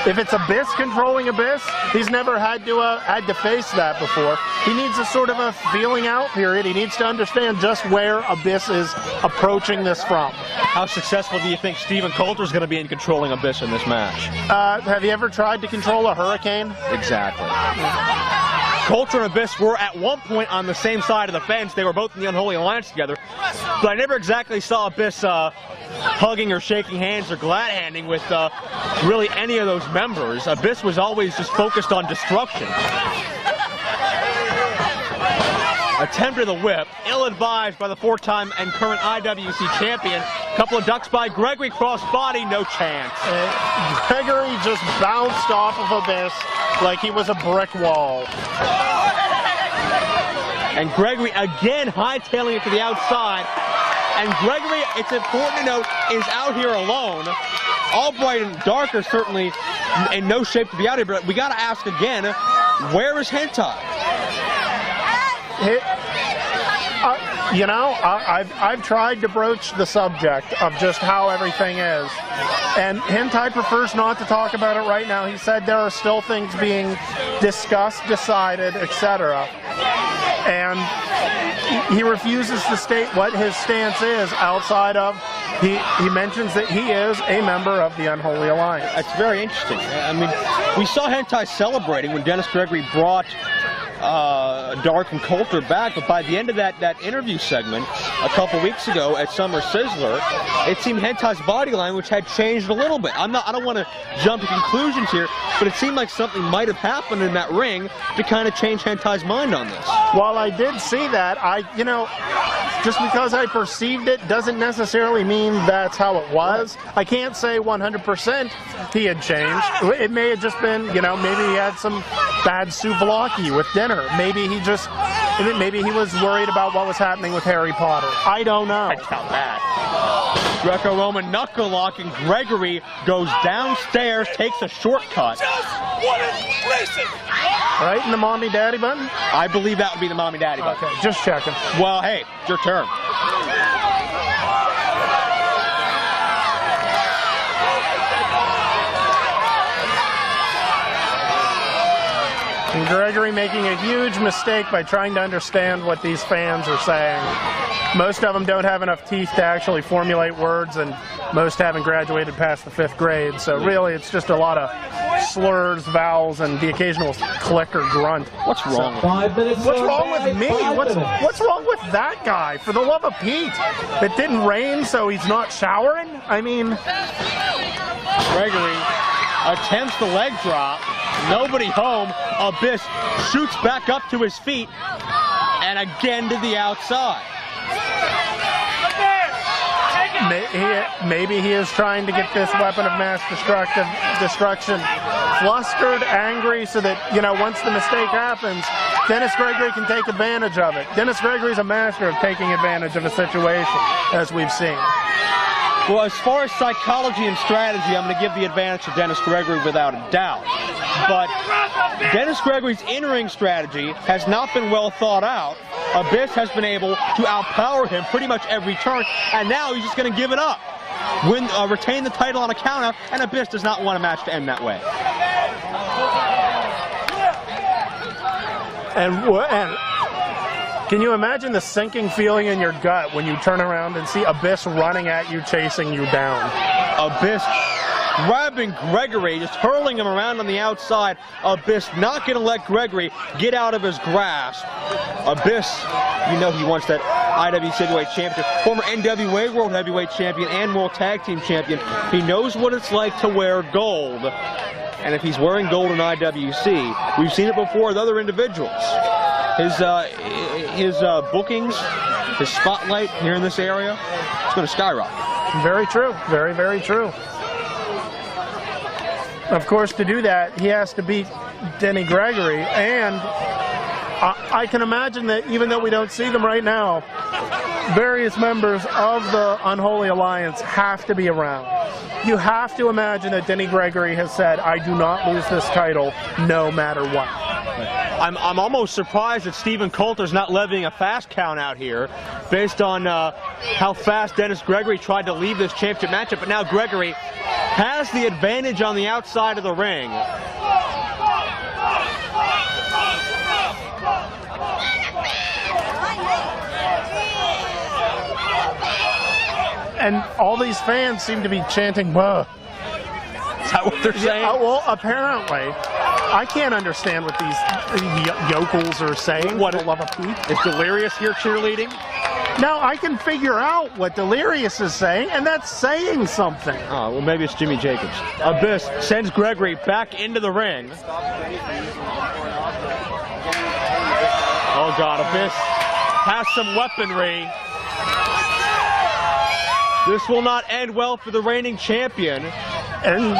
If it's Abyss controlling Abyss, he's never had to face that before. He needs a sort of a feeling out period. He needs to understand just where Abyss is approaching this from. How successful do you think Steven Coulter is going to be in controlling Abyss in this match? Have you ever tried to control a hurricane? Exactly. Coulter and Abyss were at one point on the same side of the fence. They were both in the Unholy Alliance together. But I never exactly saw Abyss hugging or shaking hands or glad-handing with really any of those members. Abyss was always just focused on destruction. Attempted the whip, ill-advised by the four-time and current IWC champion. Couple of ducks by Gregory, cross-body, no chance. Gregory just bounced off of Abyss like he was a brick wall. And Gregory again hightailing it to the outside. And Gregory, it's important to note, is out here alone. Albright and Dark are certainly in no shape to be out here, but we got to ask again, where is HENTAI? You know, I've tried to broach the subject of just how everything is, and HENTAI prefers not to talk about it right now. He said there are still things being discussed, decided, etc., and he refuses to state what his stance is outside of, he mentions that he is a member of the Unholy Alliance. That's very interesting. I mean, we saw HENTAI celebrating when Dennis Gregory brought Dark and Coulter back, but by the end of that interview segment a couple weeks ago at Summer Sizzler, it seemed HENTAI's body language had changed a little bit. I don't want to jump to conclusions here, but it seemed like something might have happened in that ring to kind of change HENTAI's mind on this. While I did see that, just because I perceived it doesn't necessarily mean that's how it was. I can't say 100% he had changed. It may have just been, maybe he had some bad souvlaki with dinner. Maybe he was worried about what was happening with Harry Potter. I don't know. I doubt that. Greco-Roman knuckle lock, and Gregory goes downstairs, takes a shortcut. Right in the mommy-daddy button? I believe that would be the mommy-daddy button. Okay, just checking. Well, hey, it's your turn. And Gregory making a huge mistake by trying to understand what these fans are saying. Most of them don't have enough teeth to actually formulate words, and most haven't graduated past the 5th grade. So really, it's just a lot of slurs, vowels, and the occasional click or grunt. What's wrong? What's wrong with me? What's wrong with that guy? For the love of Pete, it didn't rain, so he's not showering. I mean, Gregory attempts the leg drop. Nobody home. Abyss shoots back up to his feet, and again to the outside. Maybe he is trying to get this weapon of mass destruction flustered, angry, so that, once the mistake happens, Dennis Gregory can take advantage of it. Dennis Gregory's a master of taking advantage of a situation, as we've seen. Well, as far as psychology and strategy, I'm going to give the advantage to Dennis Gregory without a doubt. But Dennis Gregory's in-ring strategy has not been well thought out. Abyss has been able to outpower him pretty much every turn, and now he's just going to give it up. Retain the title on a counter, and Abyss does not want a match to end that way. And can you imagine the sinking feeling in your gut when you turn around and see Abyss running at you, chasing you down? Abyss grabbing Gregory, just hurling him around on the outside. Abyss not going to let Gregory get out of his grasp. Abyss, he wants that IWC Heavyweight Championship, former NWA World Heavyweight Champion and World Tag Team Champion. He knows what it's like to wear gold. And if he's wearing gold in IWC, we've seen it before with other individuals. His bookings, his spotlight here in this area, it's going to skyrocket. Very true. Very, very true. Of course, to do that, he has to beat Denny Gregory, and I can imagine that even though we don't see them right now, various members of the Unholy Alliance have to be around. You have to imagine that Denny Gregory has said, I do not lose this title no matter what. I'm almost surprised that Stephen Coulter's not levying a fast count out here based on how fast Dennis Gregory tried to leave this championship matchup, but now Gregory has the advantage on the outside of the ring. And all these fans seem to be chanting, "Buh." Is that what they're saying? Yeah, well, apparently. I can't understand what these yokels are saying. What a love of Pete. Is Delirious here cheerleading? Now I can figure out what Delirious is saying, and that's saying something. Oh, well, maybe it's Jimmy Jacobs. Abyss sends Gregory back into the ring. Oh, God, Abyss has some weaponry. This will not end well for the reigning champion. And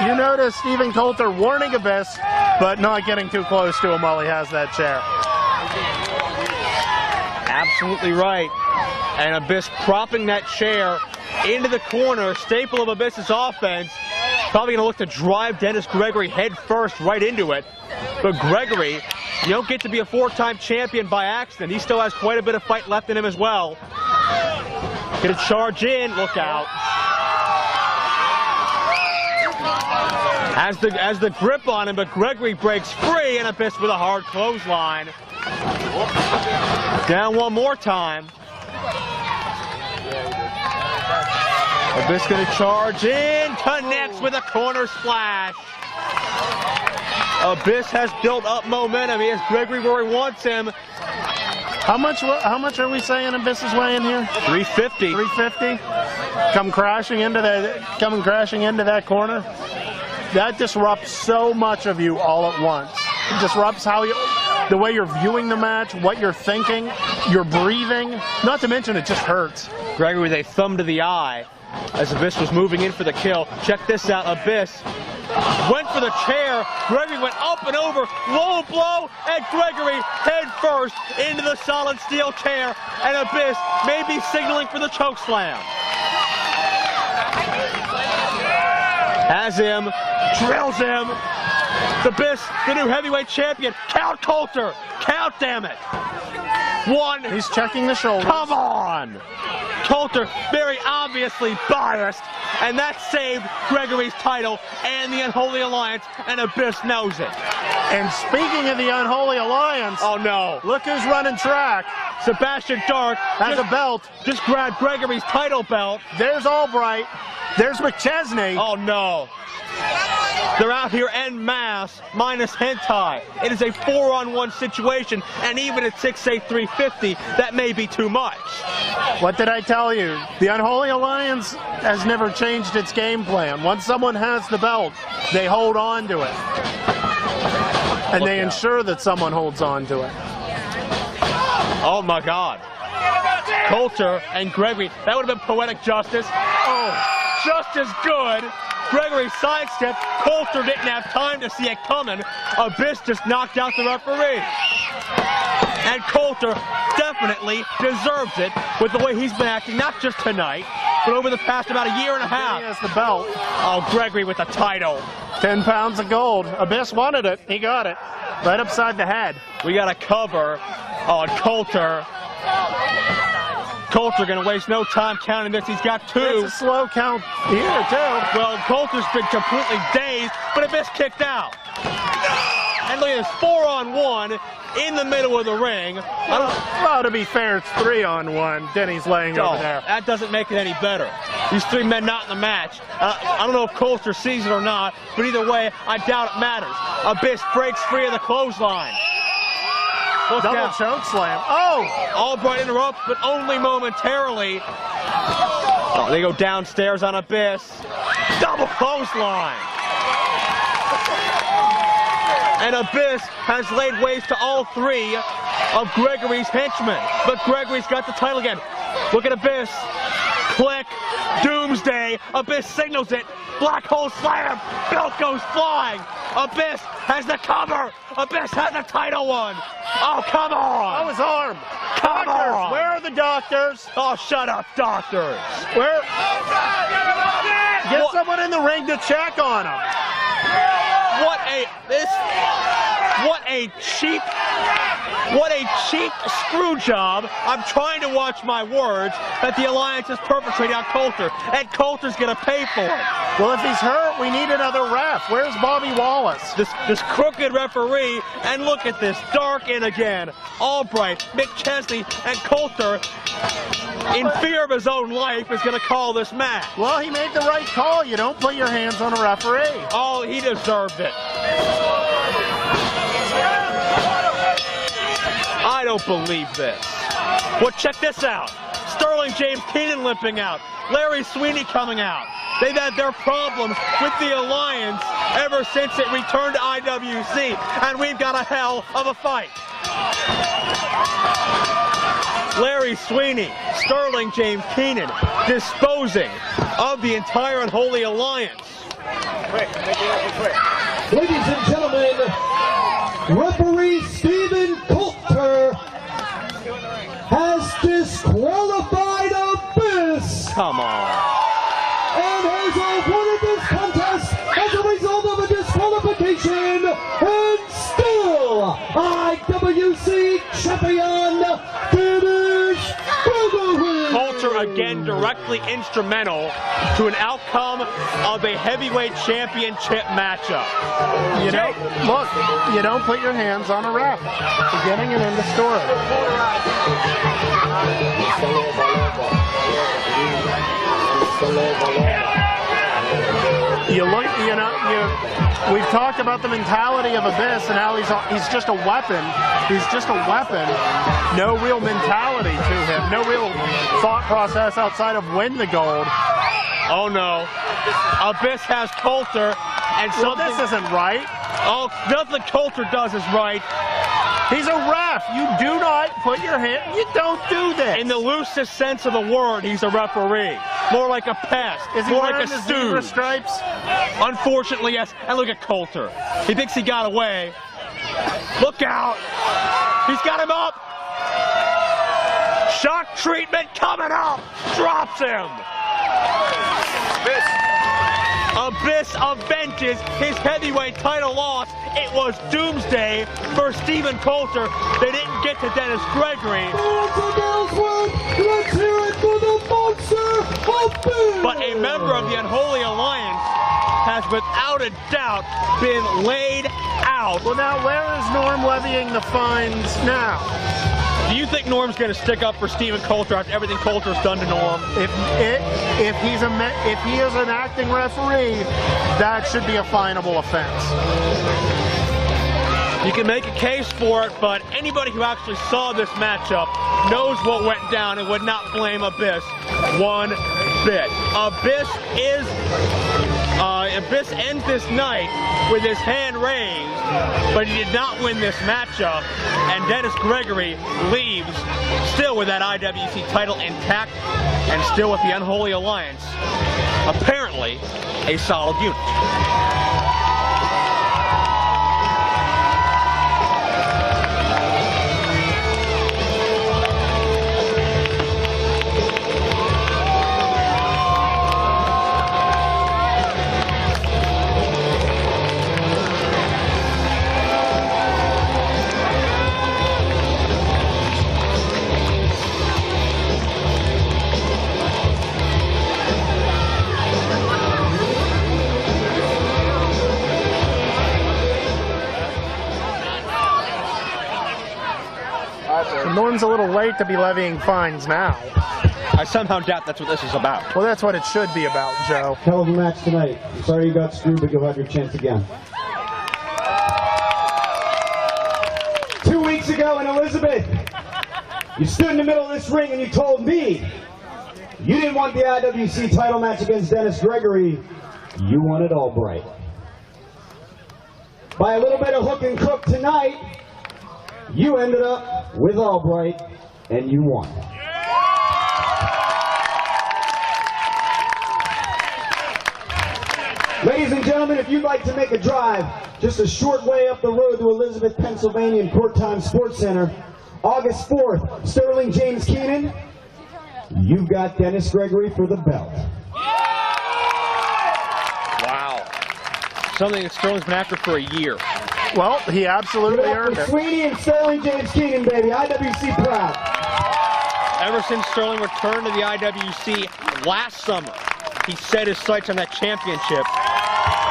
you notice Stephen Coulter warning Abyss, but not getting too close to him while he has that chair. Absolutely right. And Abyss propping that chair into the corner, staple of Abyss's offense. Probably going to look to drive Dennis Gregory head first right into it. But Gregory, you don't get to be a four-time champion by accident. He still has quite a bit of fight left in him as well. Gonna charge in, look out. Has the grip on him, but Gregory breaks free, and Abyss with a hard clothesline. Down one more time. Abyss gonna charge in, connects with a corner splash. Abyss has built up momentum. He has Gregory where he wants him. How much are we saying Abyss is weighing here? 350. 350. Coming crashing into that corner. That disrupts so much of you all at once. It disrupts the way you're viewing the match, what you're thinking, your breathing. Not to mention it just hurts. Gregory with a thumb to the eye as Abyss was moving in for the kill. Check this out, Abyss went for the chair. Gregory went up and over, low blow, and Gregory head first into the solid steel chair, and Abyss may be signaling for the choke slam. Has him, drills him. Abyss, the new heavyweight champion. Count Coulter, count, damn it. One. He's checking the shoulders. Come on. Coulter very obviously biased, and that saved Gregory's title and the Unholy Alliance, and Abyss knows it. And speaking of the Unholy Alliance, oh no, look who's running track. Sebastian Dark has a belt. Just grabbed Gregory's title belt. There's Albright. There's McChesney. Oh no. They're out here en masse, minus HENTAI. It is a 4-on-1 situation, and even at 6'8", 350, that may be too much. What did I tell you? The Unholy Alliance has never changed its game plan. Once someone has the belt, they hold on to it. And they ensure that someone holds on to it. Oh my God. Coulter and Gregory, that would have been poetic justice. Oh, just as good. Gregory sidestepped. Coulter didn't have time to see it coming. Abyss just knocked out the referee. And Coulter definitely deserves it with the way he's been acting, not just tonight, but over the past about a year and a half. He has the belt. Oh, Gregory with the title. 10 pounds of gold. Abyss wanted it. He got it. Right upside the head. We got a cover on Coulter. Coulter going to waste no time counting this. He's got two. It's a slow count here, too. Well, Coulter's been completely dazed, but Abyss kicked out. And look at this, 4-on-1 in the middle of the ring. Well, to be fair, it's 3-on-1. Denny's laying over there. That doesn't make it any better. These three men not in the match. I don't know if Coulter sees it or not, but either way, I doubt it matters. Abyss breaks free of the clothesline. Double choke slam. Oh! Albright interrupts, but only momentarily. Oh, they go downstairs on Abyss. Double clothesline. And Abyss has laid waste to all three of Gregory's henchmen. But Gregory's got the title again. Look at Abyss. Click. Doomsday. Abyss signals it. Black hole slam. Belt goes flying. Abyss has the cover. Abyss has the title one. Oh, come on. Oh, his arm. Come on. Where are the doctors? Oh, shut up, doctors. Where? Get someone in the ring to check on him. What a cheap screw job. I'm trying to watch my words that the Alliance is perpetrating on Coulter, and Coulter's gonna pay for it. Well, if he's hurt, we need another ref. Where's Bobby Wallace? This crooked referee, and look at this, dark in again. Albright, McChesney, and Coulter, in fear of his own life, is gonna call this match. Well, he made the right call. You don't put your hands on a referee. Oh, he deserved it. I don't believe this. Well, check this out. Sterling James Keenan limping out. Larry Sweeney coming out. They've had their problems with the Alliance ever since it returned to IWC, and we've got a hell of a fight. Larry Sweeney, Sterling James Keenan, disposing of the entire Unholy Alliance. Ladies and gentlemen, referee Stephen Coulter has disqualified Abyss. Come on. And has awarded this contest as a result of a disqualification, and still IWC champion finish Gregory. Coulter again directly instrumental to an outcome of a heavyweight championship matchup. You don't, look, you don't put your hands on a ref. Beginning and end of story. We've talked about the mentality of Abyss and how he's just a weapon. He's just a weapon. No real mentality to him. No real thought process outside of win the gold. Oh no. Abyss has Coulter, and well, this isn't right. Oh, nothing Coulter does is right. He's a ref. You do not put your hand. You don't do this. In the loosest sense of the word, he's a referee. More like a pest. Is he more wearing like a the zebra stripes? Unfortunately, yes. And look at Coulter. He thinks he got away. Look out. He's got him up. Shock treatment coming up. Drops him. Abyss avenges his heavyweight title loss. It was doomsday for Stephen Coulter. They didn't get to Dennis Gregory. Let's hear it for the monster Abyss. But a member of the Unholy Alliance has without a doubt been laid out. Well, now where is Norm levying the fines now? Do you think Norm's going to stick up for Stephen Coulter after everything Coulter's done to Norm? If he is an acting referee, that should be a finable offense. You can make a case for it, but anybody who actually saw this matchup knows what went down and would not blame Abyss one bit. Abyss ends this night with his hand raised, but he did not win this matchup, and Dennis Gregory leaves still with that IWC title intact and still with the Unholy Alliance, apparently a solid unit. Norm's a little late to be levying fines now. I somehow doubt that's what this is about. Well, that's what it should be about, Joe. Hell of a match tonight. I'm sorry you got screwed, but you'll have your chance again. 2 weeks ago in Elizabeth, you stood in the middle of this ring and you told me you didn't want the IWC title match against Dennis Gregory. You wanted Albright. By a little bit of hook and crook tonight, you ended up with Albright, and you won. Ladies and gentlemen, if you'd like to make a drive just a short way up the road to Elizabeth, Pennsylvania and Court Time Sports Center, August 4th, Sterling James Keenan, you've got Dennis Gregory for the belt. Wow. Something that Sterling's been after for a year. Well, he absolutely earned it. Sweeney and Sterling James Keenan, baby. IWC proud. Ever since Sterling returned to the IWC last summer, he set his sights on that championship.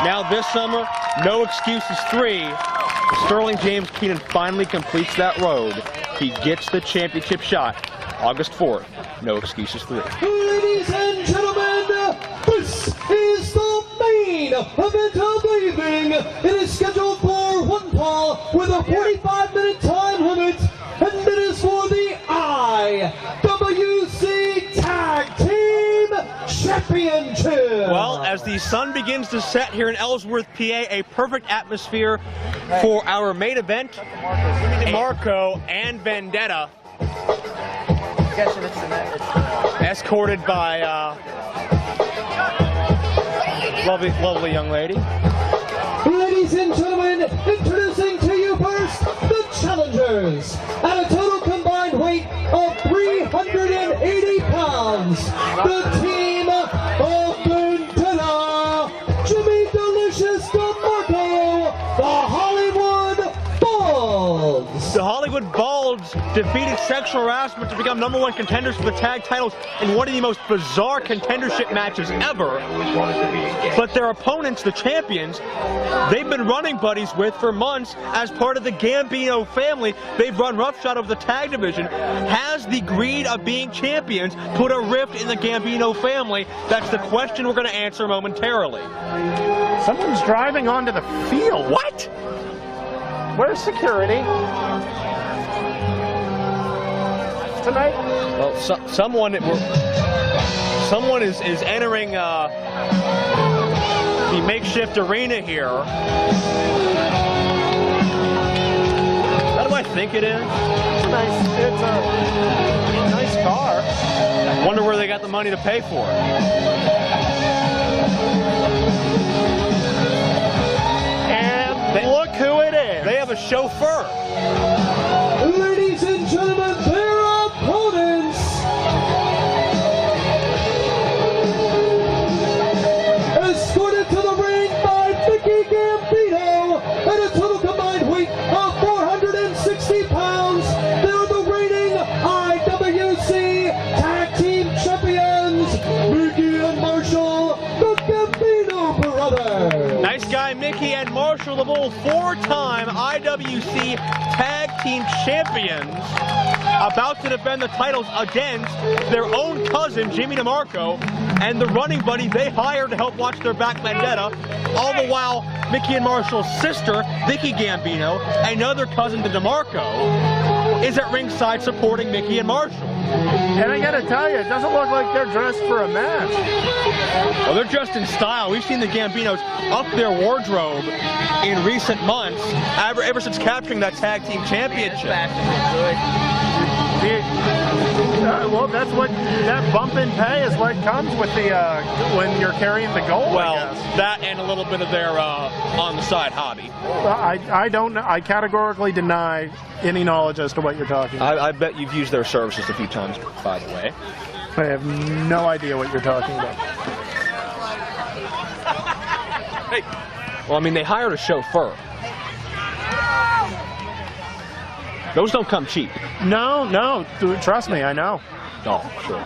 Now this summer, No Excuses 3, Sterling James Keenan finally completes that road. He gets the championship shot. August 4th, No Excuses 3. Ladies and gentlemen, this is the main event of the evening. It is scheduled for one fall with a 45-minute time limit, and it is for the IWC Tag Team Championship. Well, as the sun begins to set here in Ellsworth, PA, a perfect atmosphere for our main event. DeMarco and Vendetta, escorted by lovely young lady. Ladies and gentlemen, introducing to you first the challengers at a total combined weight of 380 pounds. The team of Vendetta, DeeeLicious, DeMarco, the Hollywood Balls. The Hollywood Balls defeated Sexual Harassment to become #1 contenders for the tag titles in one of the most bizarre contendership matches ever. But their opponents, the champions, they've been running buddies with for months as part of the Gambino family. They've run roughshod over the tag division. Has the greed of being champions put a rift in the Gambino family? That's the question we're going to answer momentarily. Someone's driving onto the field. What? Where's security? Tonight? Well, someone is entering the makeshift arena here. How do I think it is? It's a nice car. Wonder where they got the money to pay for it. And look who it is. They have a chauffeur. Ladies and gentlemen, their opponents. Escorted to the ring by Gambino at a total combined weight of 460 pounds. They're the reigning IWC Tag Team Champions, Mickey and Marshall, the Gambino brothers. Nice guy Mickey and Marshall, the both four-time IWC Tag Team Champions, about to defend the titles against their own cousin, Jimmy DeMarco, and the running buddy they hired to help watch their back, Vendetta. All the while, Mickey and Marshall's sister, Vicky Gambino, another cousin to DeMarco, is at ringside supporting Mickey and Marshall. And I gotta tell you, it doesn't look like they're dressed for a match. Well, they're dressed in style. We've seen the Gambinos up their wardrobe in recent months, ever since capturing that tag team championship. Well, that's what that bump in pay is what comes with the when you're carrying the gold. Well, I guess. that and a little bit of their on the side hobby. I don't know. I categorically deny any knowledge as to what you're talking about. I bet you've used their services a few times, by the way. I have no idea what you're talking about. Hey. Well, I mean, they hired a chauffeur. Those don't come cheap. No, trust me, I know. Oh, sure.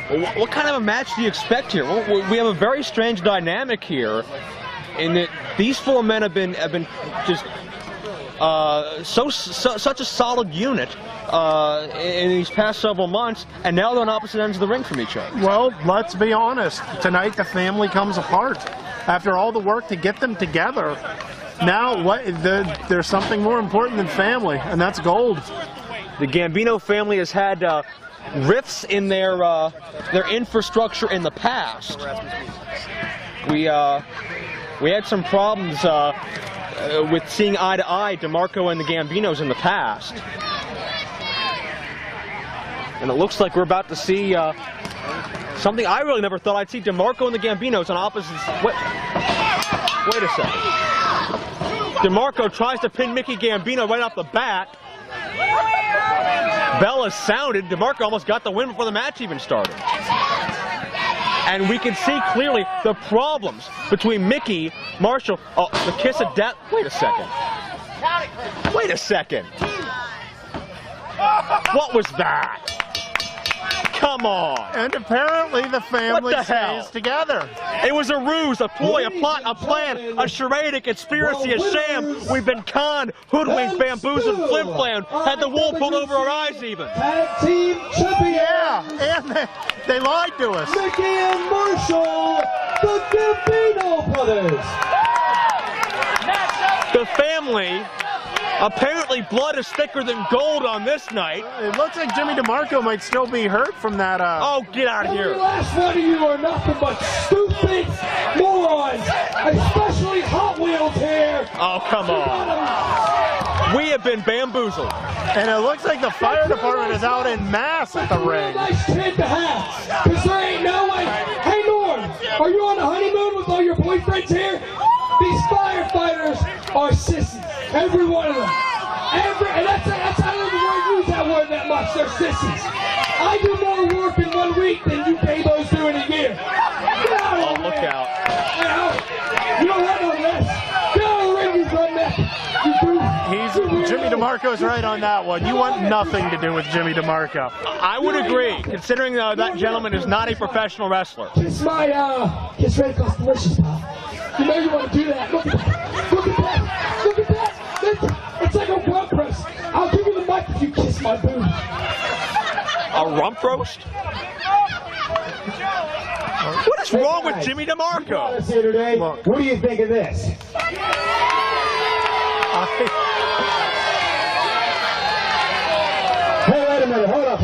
Well, what kind of a match do you expect here? Well, we have a very strange dynamic here, in that these four men have been just such a solid unit in these past several months, and now they're on opposite ends of the ring from each other. Well, let's be honest. Tonight the family comes apart. After all the work to get them together, now there's something more important than family, and that's gold. The Gambino family has had rifts in their infrastructure in the past. We had some problems with seeing eye to eye DeMarco and the Gambinos in the past, and it looks like we're about to see Something I really never thought I'd see. DeMarco and the Gambinos on opposites. Wait a second. DeMarco tries to pin Mickey Gambino right off the bat. Bell is sounded. DeMarco almost got the win before the match even started. And we can see clearly the problems between Mickey, Marshall, the kiss of death. Wait a second. Wait a second. What was that? Come on. And apparently the family stays together. It was a ruse, a ploy, a plot, a plan, a charade, a conspiracy, a sham. We've been conned, hoodwinked, bamboozled, flim-flammed, had the wool pulled over our eyes even. Tag team champion. Yeah, and they lied to us. Mickey and Marshall, the Gambino brothers. The family, apparently blood is thicker than gold on this night. It looks like Jimmy DeMarco might still be hurt from that. Oh, get out of here. The last one of you are nothing but stupid morons, especially Hot Wheels here. Oh, come on. We have been bamboozled. And it looks like the fire department is out in mass at the ring. Nice kid to have, because there ain't no way. Hey, Norm, are you on the honeymoon with all your boyfriends here? These firefighters are sissies, every one of them. And that's I don't even use that word that much, they're sissies. I do more work in 1 week than you Babos do in a year. Oh, look out. You don't have no rest. Get out of the ring, you redneck. Jimmy DeMarco's right on that one. You want nothing to do with Jimmy DeMarco. I would agree, considering that gentleman is not a professional wrestler. Kiss my, kiss Red cost delicious, pal. You know you want to do that. Look at that. Look at that. Look at that. It's like a rump roast. I'll give you the mic if you kiss my booty. A rump roast? What is wrong with Jimmy DeMarco? Here today. What do you think of this? Hey, wait a minute. Hold up.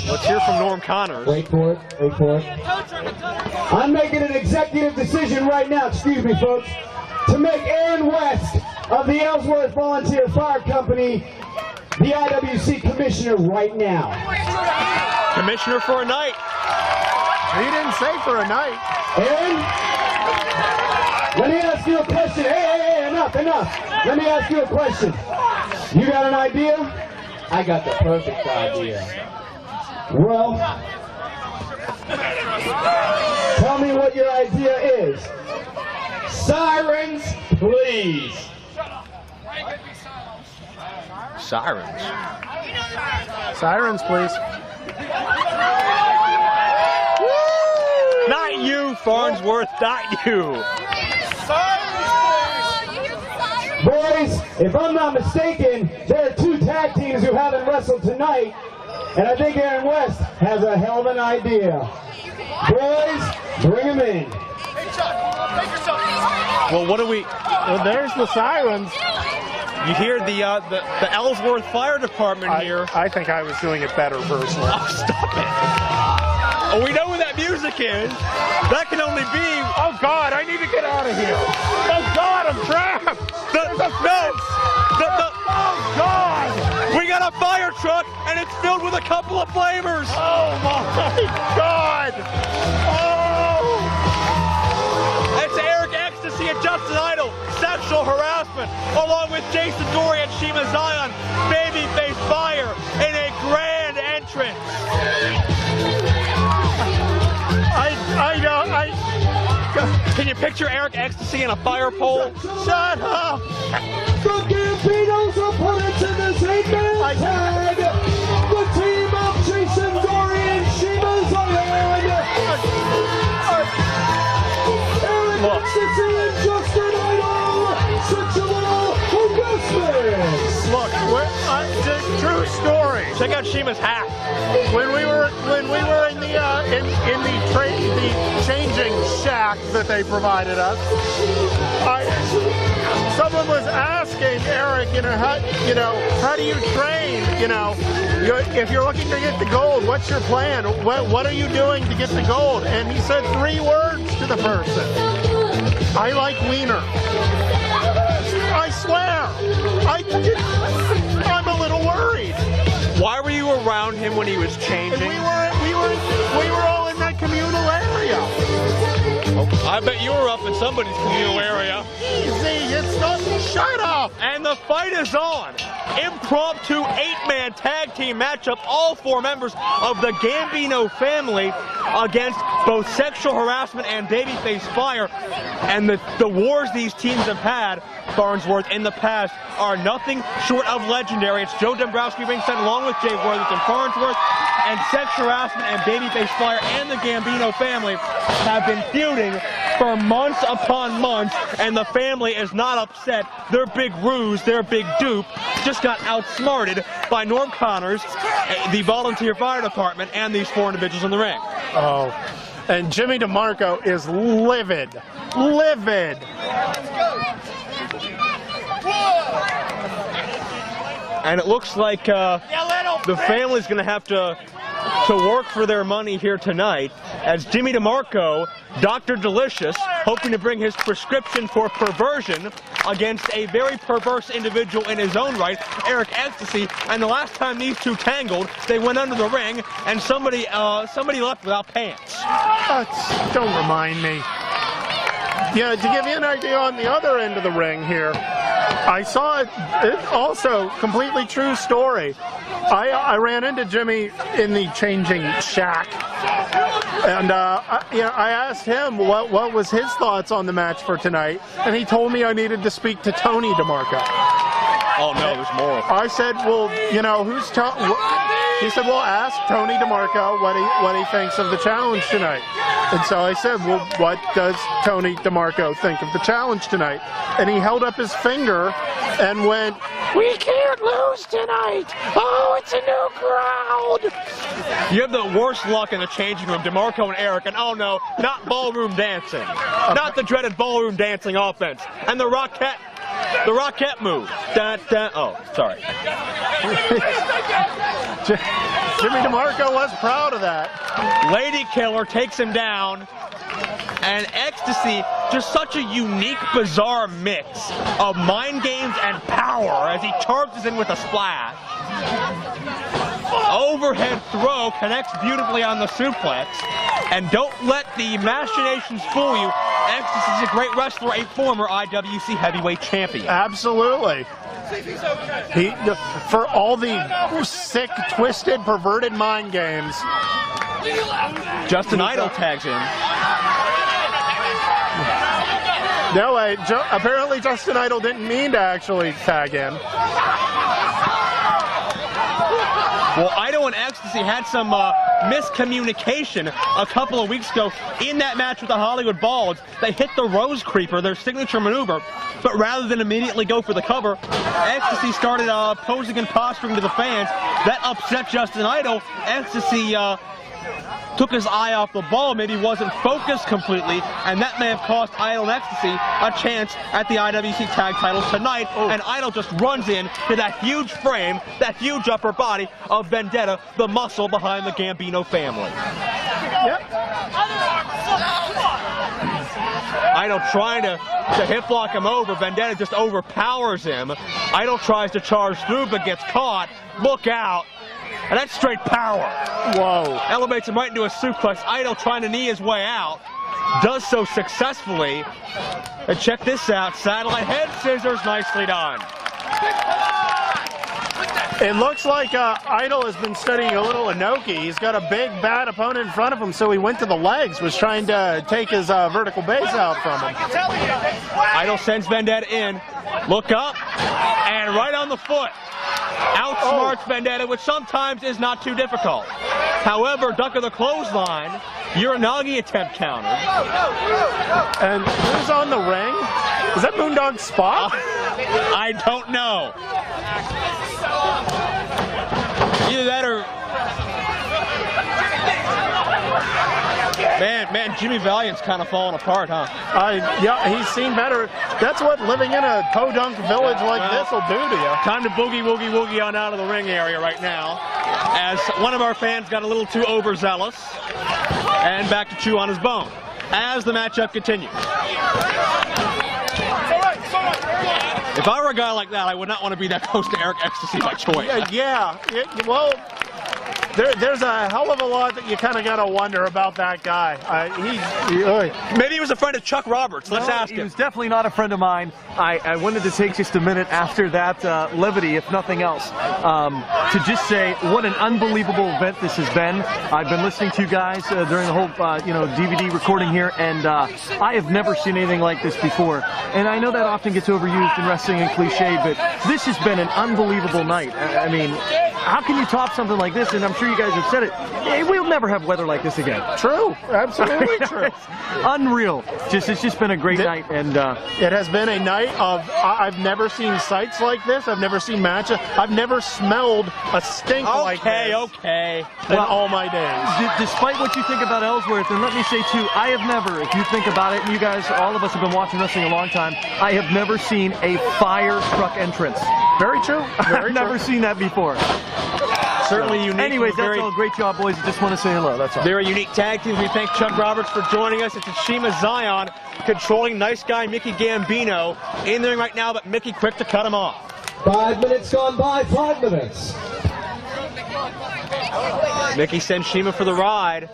Let's hear from Norm Connors. Wait for it. I'm making an executive decision right now, excuse me, folks, to make Aaron West of the Ellsworth Volunteer Fire Company the IWC commissioner right now. Commissioner for a night. He didn't say for a night. Aaron, let me ask you a question. Hey, enough. Let me ask you a question. You got an idea? I got the perfect idea. Well, tell me what your idea is. Sirens, please. Sirens. Sirens, please. Not you, Farnsworth, not you. Boys, if I'm not mistaken, there are 2 tag teams who haven't wrestled tonight, and I think Aaron West has a hell of an idea. Boys, bring him in. Well, what do we... Well, there's the sirens. You hear the Ellsworth Fire Department here. I think I was doing it better personally. Oh, stop it. Oh, we know where that music is. That can only be... Oh, God, I need to get out of here. Oh, God, I'm trapped. Oh, God. We got a fire truck, and it's filled with a couple of flamers. Oh, my God. Oh. It's Eric Ecstasy and Justin Idol. Sexual harassment, along with Jason Dory and Shiima Xion. Babyface Fire in a grand entrance. Can you picture Eric Ecstasy in a fire pole? Shut up! The Gambinos opponents in this 8-man tag. The team of Jason Gory and Shiima Xion. Eric Ecstasy and Justin Idol. Sexual harassment. Look, true story. Check out Shima's hat. When we were in the changing shack that they provided us, someone was asking Eric, how do you train? If you're looking to get the gold, what's your plan? What are you doing to get the gold? And he said 3 words to the person. I like wiener. I swear. I'm a little worried. worried. Why were you around him when he was changing? And we were all in that communal area. Oh, I bet you were up in somebody's communal area. Easy, it's not. Shut up. And the fight is on. Impromptu 8-man tag team matchup. All 4 members of the Gambino family against both Sexual Harassment and Babyface Fire. And the wars these teams have had, Farnsworth, in the past are nothing short of legendary. It's Joe Dombrowski ringside along with Jay Worthington. Farnsworth and Sexual Harassment and Babyface Fire and the Gambino family have been feuding for months upon months, and the family is not upset. Their big ruse, their big dupe, just got outsmarted by Norm Connors, the volunteer fire department, and these 4 individuals in the ring. Oh, and Jimmy DeMarco is livid. Livid. And it looks like the family's going to have to work for their money here tonight, as Jimmy DeMarco, Dr. DeeeLicious, hoping to bring his prescription for perversion against a very perverse individual in his own right, Eric Ecstasy. And the last time these two tangled, they went under the ring, and somebody left without pants. Don't remind me. Yeah, to give you an idea on the other end of the ring here, I saw it also, completely true story. I ran into Jimmy in the changing shack, and I asked him what was his thoughts on the match for tonight, and he told me I needed to speak to Tony DeMarco. Oh no, there's more. I said, well, who's he said, well, ask Tony DeMarco what he thinks of the challenge tonight. And so I said, well, what does Tony DeMarco think of the challenge tonight? And he held up his finger and went, "We can't lose tonight. Oh, it's a new crowd." You have the worst luck in the changing room, DeMarco and Eric, and oh no, not ballroom dancing. Not the dreaded ballroom dancing offense. And the Rockette move. Oh, sorry. Jimmy DeMarco was proud of that. Lady Killer takes him down. And Ecstasy, just such a unique, bizarre mix of mind games and power as he charges in with a splash. Overhead throw connects beautifully on the suplex. And don't let the machinations fool you. Ecstasy's a great wrestler, a former IWC heavyweight champion. Absolutely. For all the sick, twisted, perverted mind games. Justin Idol tags in. No, apparently Justin Idol didn't mean to actually tag in. Well, Idol and Ecstasy had some miscommunication a couple of weeks ago in that match with the Hollywood Balls. They hit the Rose Creeper, their signature maneuver, but rather than immediately go for the cover, Ecstasy started posing and posturing to the fans. That upset Justin Idol. Ecstasy took his eye off the ball, maybe wasn't focused completely, and that may have cost Idol and Ecstasy a chance at the IWC tag titles tonight. And Idol just runs in to that huge frame, that huge upper body of Vendetta, the muscle behind the Gambino family. Yep. Idol trying to hip block him over. Vendetta just overpowers him. Idol tries to charge through but gets caught. Look out. And that's straight power. Whoa. Elevates him right into a suplex. Idol trying to knee his way out. Does so successfully. And check this out. Satellite head scissors. Nicely done. It looks like Idol has been studying a little Inoki. He's got a big, bad opponent in front of him, so he went to the legs, was trying to take his vertical base out from him. Idol sends Vendetta in. Look up. And right on the foot. Outsmarts Vendetta, which sometimes is not too difficult. However, duck of the clothesline, Uranagi attempt countered. And who's on the ring? Is that Moondog's spot? I don't know. Either that or... Man, Jimmy Valiant's kind of falling apart, huh? Yeah, he's seen better. That's what living in a podunk village like this will do to you. Time to boogie, woogie, woogie on out of the ring area right now, as one of our fans got a little too overzealous, and back to chew on his bone, as the matchup continues. If I were a guy like that, I would not want to be that close to Eric Ecstasy by choice. Well, there's a hell of a lot that you kind of got to wonder about that guy. Maybe he was a friend of Chuck Roberts. Let's ask him. He was definitely not a friend of mine. I wanted to take just a minute after that levity, if nothing else, to just say what an unbelievable event this has been. I've been listening to you guys during the whole DVD recording here, and I have never seen anything like this before. And I know that often gets overused in wrestling and cliche, but this has been an unbelievable night. I mean, how can you top something like this? And I'm sure you guys have said it. We'll never have weather like this again. True, absolutely true. Unreal. It's just been a great night, and it has been a night of. I've never seen sights like this. I've never seen matches. I've never smelled a stink like this. In all my days. Despite what you think about Ellsworth, and let me say too, I have never, if you think about it, and you guys, all of us have been watching wrestling a long time, I have never seen a fire truck entrance. Very true. I've never seen that before. Certainly unique. Anyways, that's all. Great job, boys. I just want to say hello. That's all. Very unique tag teams. We thank Chuck Roberts for joining us. It's Shiima Xion controlling nice guy Mickey Gambino in there right now, but Mickey quick to cut him off. 5 minutes gone by, 5 minutes. Mickey sends Shiima for the ride.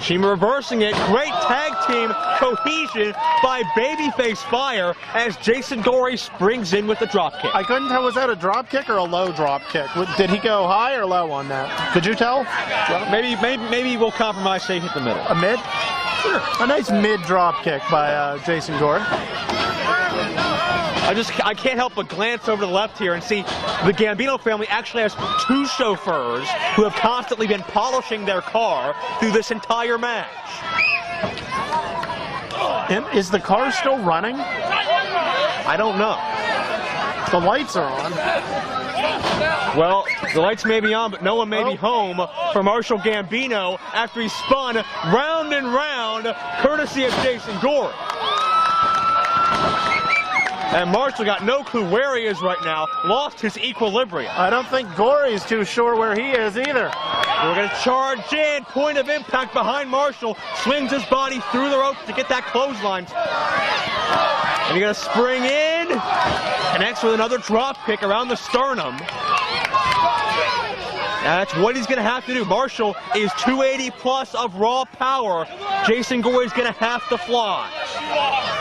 Shiima reversing it. Great tag team cohesion by Babyface Fire as Jason Gory springs in with the drop kick. I couldn't tell, was that a drop kick or a low drop kick? Did he go high or low on that? Could you tell? Well, maybe we'll compromise, say hit the middle. A mid? Sure. A nice mid drop kick by Jason Gory. I can't help but glance over to the left here and see the Gambino family actually has 2 chauffeurs who have constantly been polishing their car through this entire match. Is the car still running? I don't know. The lights are on. Well, the lights may be on, but no one may be home for Marshall Gambino after he spun round and round, courtesy of Jason Gory. And Marshall got no clue where he is right now, lost his equilibrium. I don't think Gory's too sure where he is either. We're going to charge in, point of impact behind Marshall, swings his body through the ropes to get that clothesline. And he's going to spring in, connects with another drop kick around the sternum. That's what he's going to have to do. Marshall is 280 plus of raw power. Jason Gory's going to have to fly.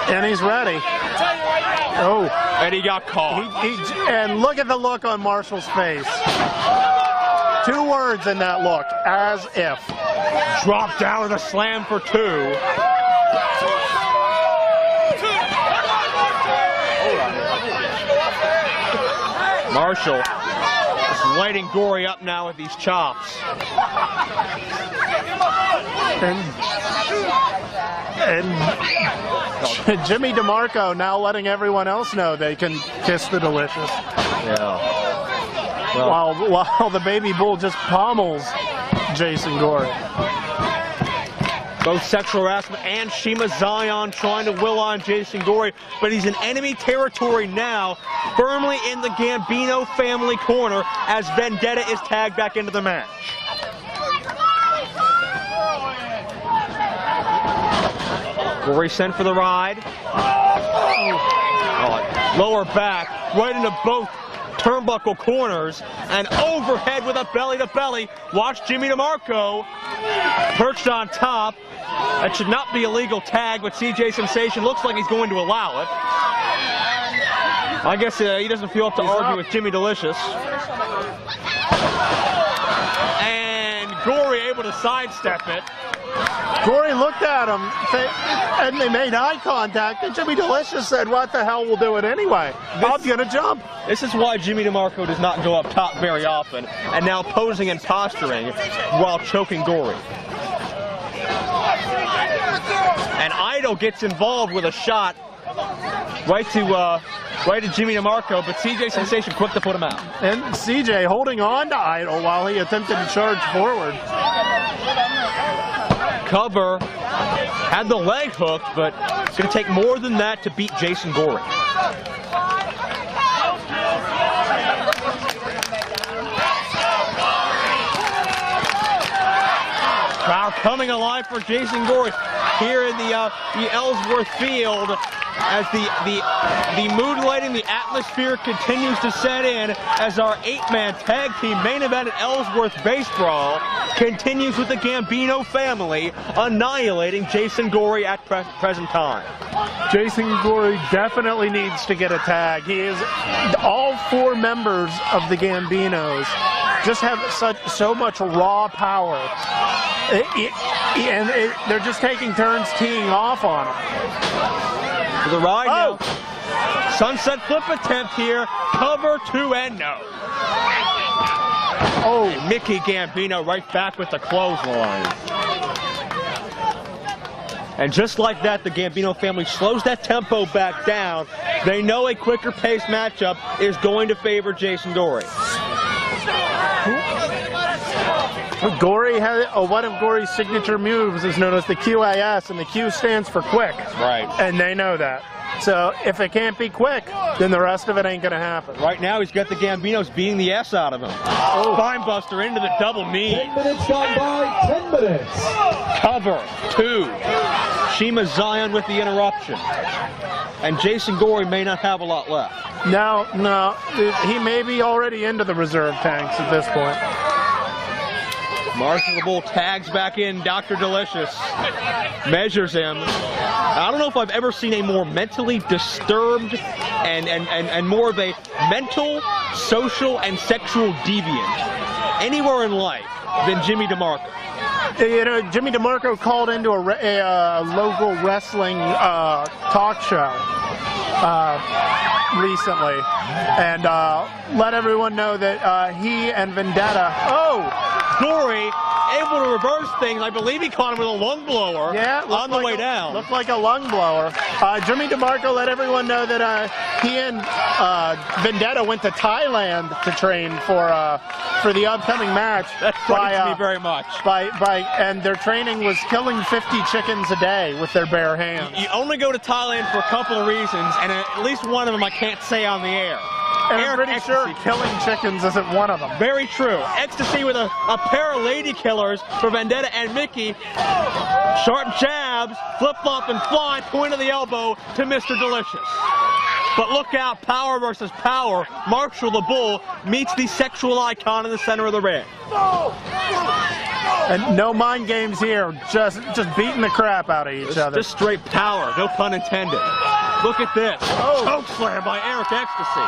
And he's ready. Oh. And he got caught. And look at the look on Marshall's face. 2 words in that look, as if. Dropped down with a slam for 2. Marshall is lighting Gory up now with these chops. And Jimmy DeMarco now letting everyone else know they can kiss the DeeeLicious. Yeah. While the baby bull just pommels Jason Gory. Both sexual harassment and Shiima Xion trying to will on Jason Gory, but he's in enemy territory now, firmly in the Gambino family corner as Vendetta is tagged back into the match. Gory sent for the ride. Lower back, right into both turnbuckle corners, and overhead with a belly-to-belly. Watch Jimmy DeMarco perched on top. That should not be a legal tag, but CJ Sensation looks like he's going to allow it. I guess he doesn't feel up to argue with Jimmy DeeeLicious. And Gory able to sidestep it. Gory looked at him, and they made eye contact, and Jimmy DeeeLicious said, what the hell, we'll do it anyway. I'm going to jump. This is why Jimmy DeMarco does not go up top very often, and now posing and posturing while choking Gory. And Idol gets involved with a shot right to Jimmy DeMarco, but CJ Sensation quick to put him out. And CJ holding on to Idol while he attempted to charge forward. Cover, had the leg hooked, but it's going to take more than that to beat Jason Gory. Crowd coming alive for Jason Gory here in the Ellsworth field. as the mood lighting, the atmosphere continues to set in as our 8-man tag team main event at Ellsworth BaseBrawl continues with the Gambino family annihilating Jason Gory at present time. Jason Gory definitely needs to get a tag. He is, all 4 members of the Gambinos just have so much raw power. They're just taking turns teeing off on him. To the ride now. Sunset flip attempt here. Cover 2 and no. Oh, Mickey Gambino right back with the clothesline. And just like that, the Gambino family slows that tempo back down. They know a quicker paced matchup is going to favor Jason Gory. Gory has one of Gory's signature moves is known as the QAS, and the Q stands for quick. Right. And they know that. So if it can't be quick, then the rest of it ain't going to happen. Right now, he's got the Gambinos beating the S out of him. Oh. Spine buster into the double knee. 10 minutes gone by, 10 minutes. Cover 2. Shiima Xion with the interruption. And Jason Gory may not have a lot left. No, he may be already into the reserve tanks at this point. Marshall the Bull tags back in Dr. DeeeLicious, measures him. I don't know if I've ever seen a more mentally disturbed and more of a mental, social, and sexual deviant anywhere in life than Jimmy DeMarco. You know, Jimmy DeMarco called into a local wrestling talk show recently and let everyone know that he and Vendetta, Gory able to reverse things. I believe he caught him with a lung blower on the way down. Looked like a lung blower. Jimmy DeMarco let everyone know that he and Vendetta went to Thailand to train for the upcoming match. That frightens me very much. And their training was killing 50 chickens a day with their bare hands. You only go to Thailand for a couple of reasons, and at least one of them I can't say on the air. And I'm pretty sure killing chickens isn't one of them. Very true. Ecstasy with a pair of lady killers for Vendetta and Mickey. Sharp jabs, flip-flop and fly, point of the elbow to Mr. DeeeLicious. But look out, power versus power. Marshall the Bull meets the sexual icon in the center of the ring. And no mind games here, just beating the crap out of each other. Just straight power, no pun intended. Look at this. Choke slam by Eric Ecstasy.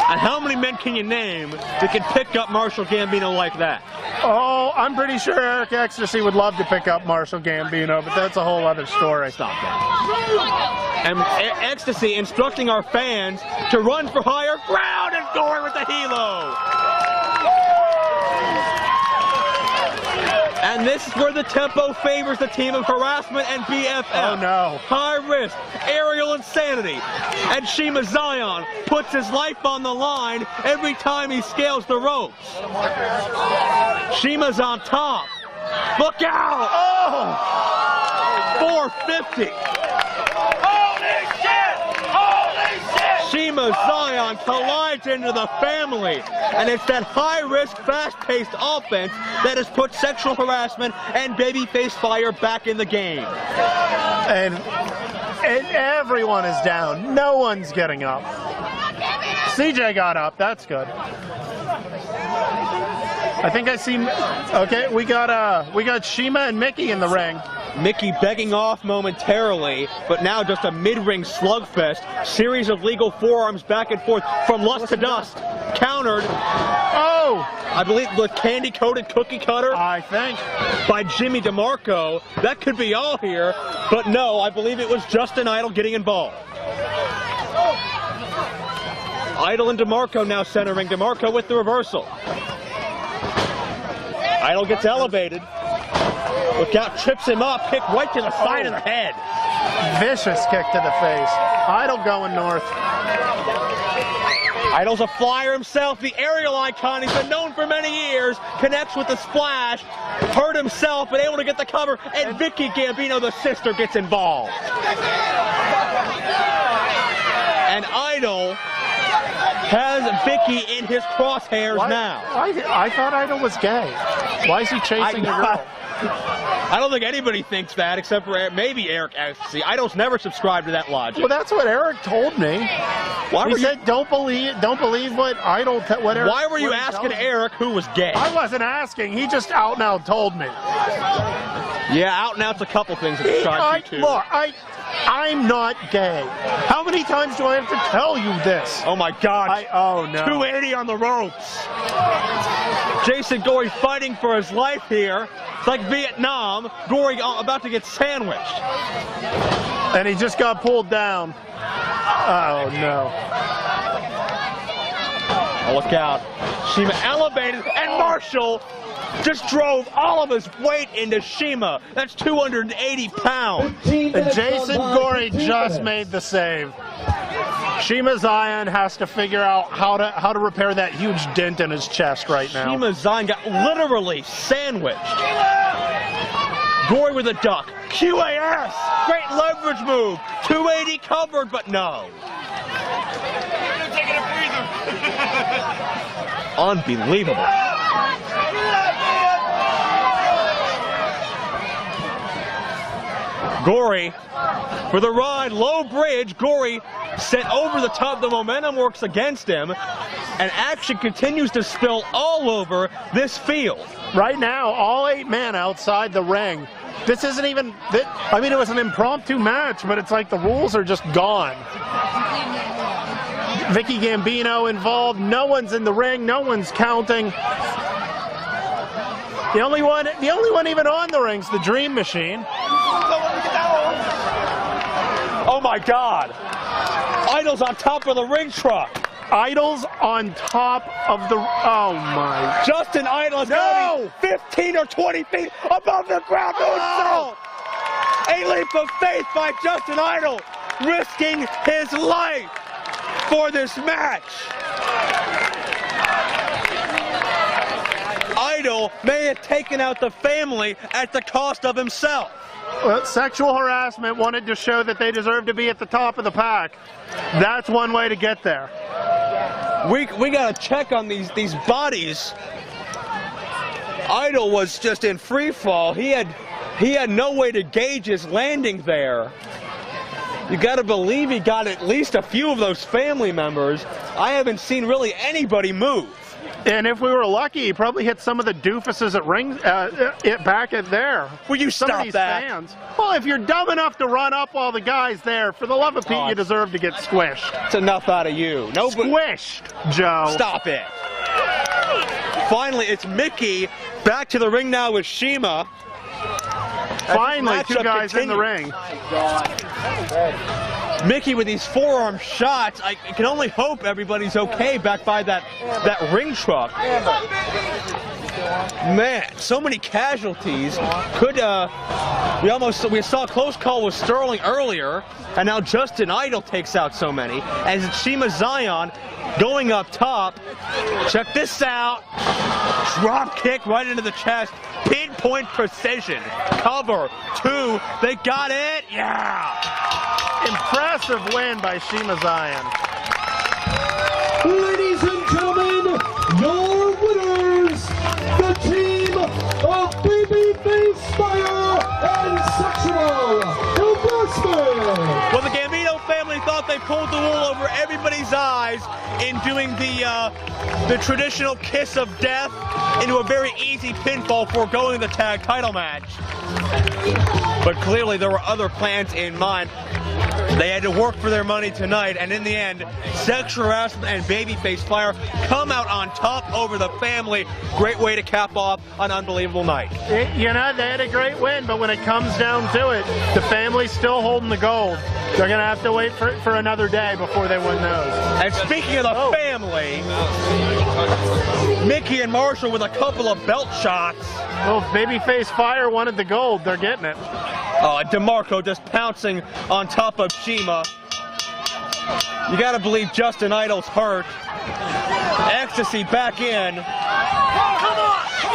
And how many men can you name that can pick up Marshall Gambino like that? Oh, I'm pretty sure Eric Ecstasy would love to pick up Marshall Gambino, but that's a whole other story. Stop that. And Ecstasy instructing our fans to run for higher ground, and Gory with the helo. And this is where the tempo favors the team of Harassment and BFF. Oh no. High risk, aerial insanity. And Shiima Xion puts his life on the line every time he scales the ropes. Shima's on top. Look out! Oh! 450. Holy shit! Holy shit! Shiima Xion collides into the family, and it's that high-risk, fast-paced offense that has put Sexual Harassment and Babyface Fire back in the game. And everyone is down. No one's getting up. CJ got up. That's good. I think I see. Okay, we got Shiima and Mickey in the ring. Mickey begging off momentarily, but now just a mid-ring slugfest. Series of legal forearms back and forth from lust to dust. Countered. Oh! I believe the candy-coated cookie cutter. I think. By Jimmy DeMarco. That could be all here, but no, I believe it was Justin Idol getting involved. Idol and DeMarco now centering. DeMarco with the reversal. Idol gets elevated. Look out, trips him up, kick right to the side of the head. Vicious kick to the face. Idol going north. Idol's a flyer himself, the aerial icon. He's been known for many years. Connects with the splash. Hurt himself, but able to get the cover. And Vicky Gambino, the sister, gets involved. And Idol has Vicky in his crosshairs now. I thought Idol was gay. Why is he chasing a girl? I don't think anybody thinks that except for maybe Eric Ecstasy. Idol's never subscribed to that logic. Well, that's what Eric told me. He said, don't believe what Idol, what Eric. Why were you asking Eric who was gay? I wasn't asking. He just out and out told me. Yeah, out and out's a couple things that he tried to. Look, I'm not gay. How many times do I have to tell you this? Oh my God! Oh no! 280 on the ropes. Jason Gory fighting for his life here. It's like Vietnam. Gory about to get sandwiched. And he just got pulled down. Oh no! Oh, look out! Shiima elevated, and Marshall just drove all of his weight into Shiima. That's 280 pounds. And Jason Gory just made the save. Shiima Xion has to figure out how to repair that huge dent in his chest right now. Shiima Xion got literally sandwiched. Gory with a duck. QAS! Great leverage move. 280 covered, but no. Unbelievable. Gory for the ride, low bridge. Gory sent over the top. The momentum works against him, and action continues to spill all over this field. Right now, all 8 men outside the ring. This isn't even, I mean, it was an impromptu match, but it's like the rules are just gone. Vicky Gambino involved. No one's in the ring. No one's counting. The only one even on the ring's the Dream Machine. Oh my God! Idol's on top of the ring truck. Idol's on top of the. Oh my! Justin Idol is going 15 or 20 feet above the ground. Oh. A leap of faith by Justin Idol, risking his life for this match. Idol may have taken out the family at the cost of himself. Well, sexual harassment wanted to show that they deserve to be at the top of the pack. That's one way to get there. We got to check on these bodies. Idol was just in free fall. He had no way to gauge his landing there. You got to believe he got at least a few of those family members. I haven't seen really anybody move. And if we were lucky, he probably hit some of the doofuses at ring, back at there. Will you some stop of these that? Fans. Well, if you're dumb enough to run up while the guy's there, for the love of Pete, you deserve to get squished. It's enough out of you. Squished, Joe. Stop it. Finally, it's Mickey back to the ring now with Shiima. Finally, 2 guys in the ring. Mickey with these forearm shots. I can only hope everybody's okay back by that ring truck. Man, so many casualties. We saw a close call with Sterling earlier, and now Justin Idol takes out so many. As it's Shiima Xion going up top. Check this out. Drop kick right into the chest. Pinpoint precision. Cover 2. They got it. Yeah. Impressive win by Shiima Xion. Ladies and gentlemen, your winners, the team of BabyFace Fire and Sexual Harassment. Well, the Gambino family thought they pulled the wool over everybody's eyes in doing the traditional kiss of death into a very easy pinfall, foregoing the tag title match. But clearly there were other plans in mind. They had to work for their money tonight, and in the end, Sexual Harassment and BabyFace Fire come out on top over the family. Great way to cap off an unbelievable night. You know, they had a great win, but when it comes down to it, the family's still holding the gold. They're going to have to wait for another day before they win those. And speaking of the family, Mickey and Marshall with a couple of belt shots. Well, if BabyFace Fire wanted the gold, they're getting it. DeMarco just pouncing on top of Shiima. You gotta believe Justin Idol's hurt. Ecstasy back in.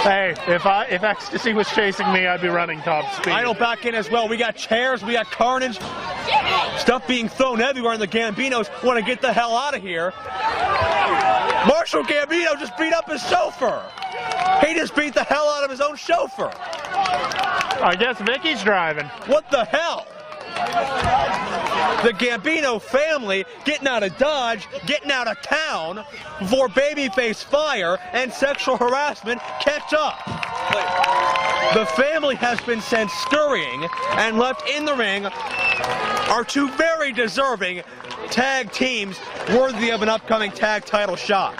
Hey, if Ecstasy was chasing me, I'd be running top speed. Idol back in as well. We got chairs, we got carnage. Stuff being thrown everywhere, and the Gambinos want to get the hell out of here. Marshall Gambino just beat up his chauffeur. He just beat the hell out of his own chauffeur. I guess Vicky's driving. What the hell? The Gambino family getting out of Dodge, getting out of town before babyface fire and sexual harassment catch up. The family has been sent scurrying, and left in the ring are two very deserving tag teams worthy of an upcoming tag title shot.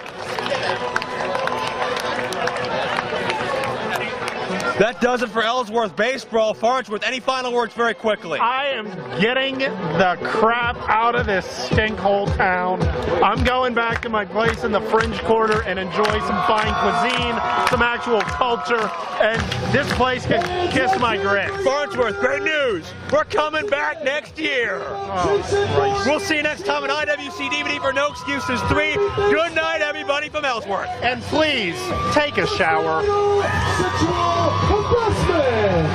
That does it for Ellsworth BaseBrawl. Farnsworth, any final words very quickly? I am getting the crap out of this stinkhole town. I'm going back to my place in the Fringe Quarter and enjoy some fine cuisine, some actual culture, and this place can kiss my grits. Farnsworth, great news. We're coming back next year. Oh, we'll see you next time on IWC DVD for No Excuses 3. Good night, everybody from Ellsworth. And please, take a shower. Harassment.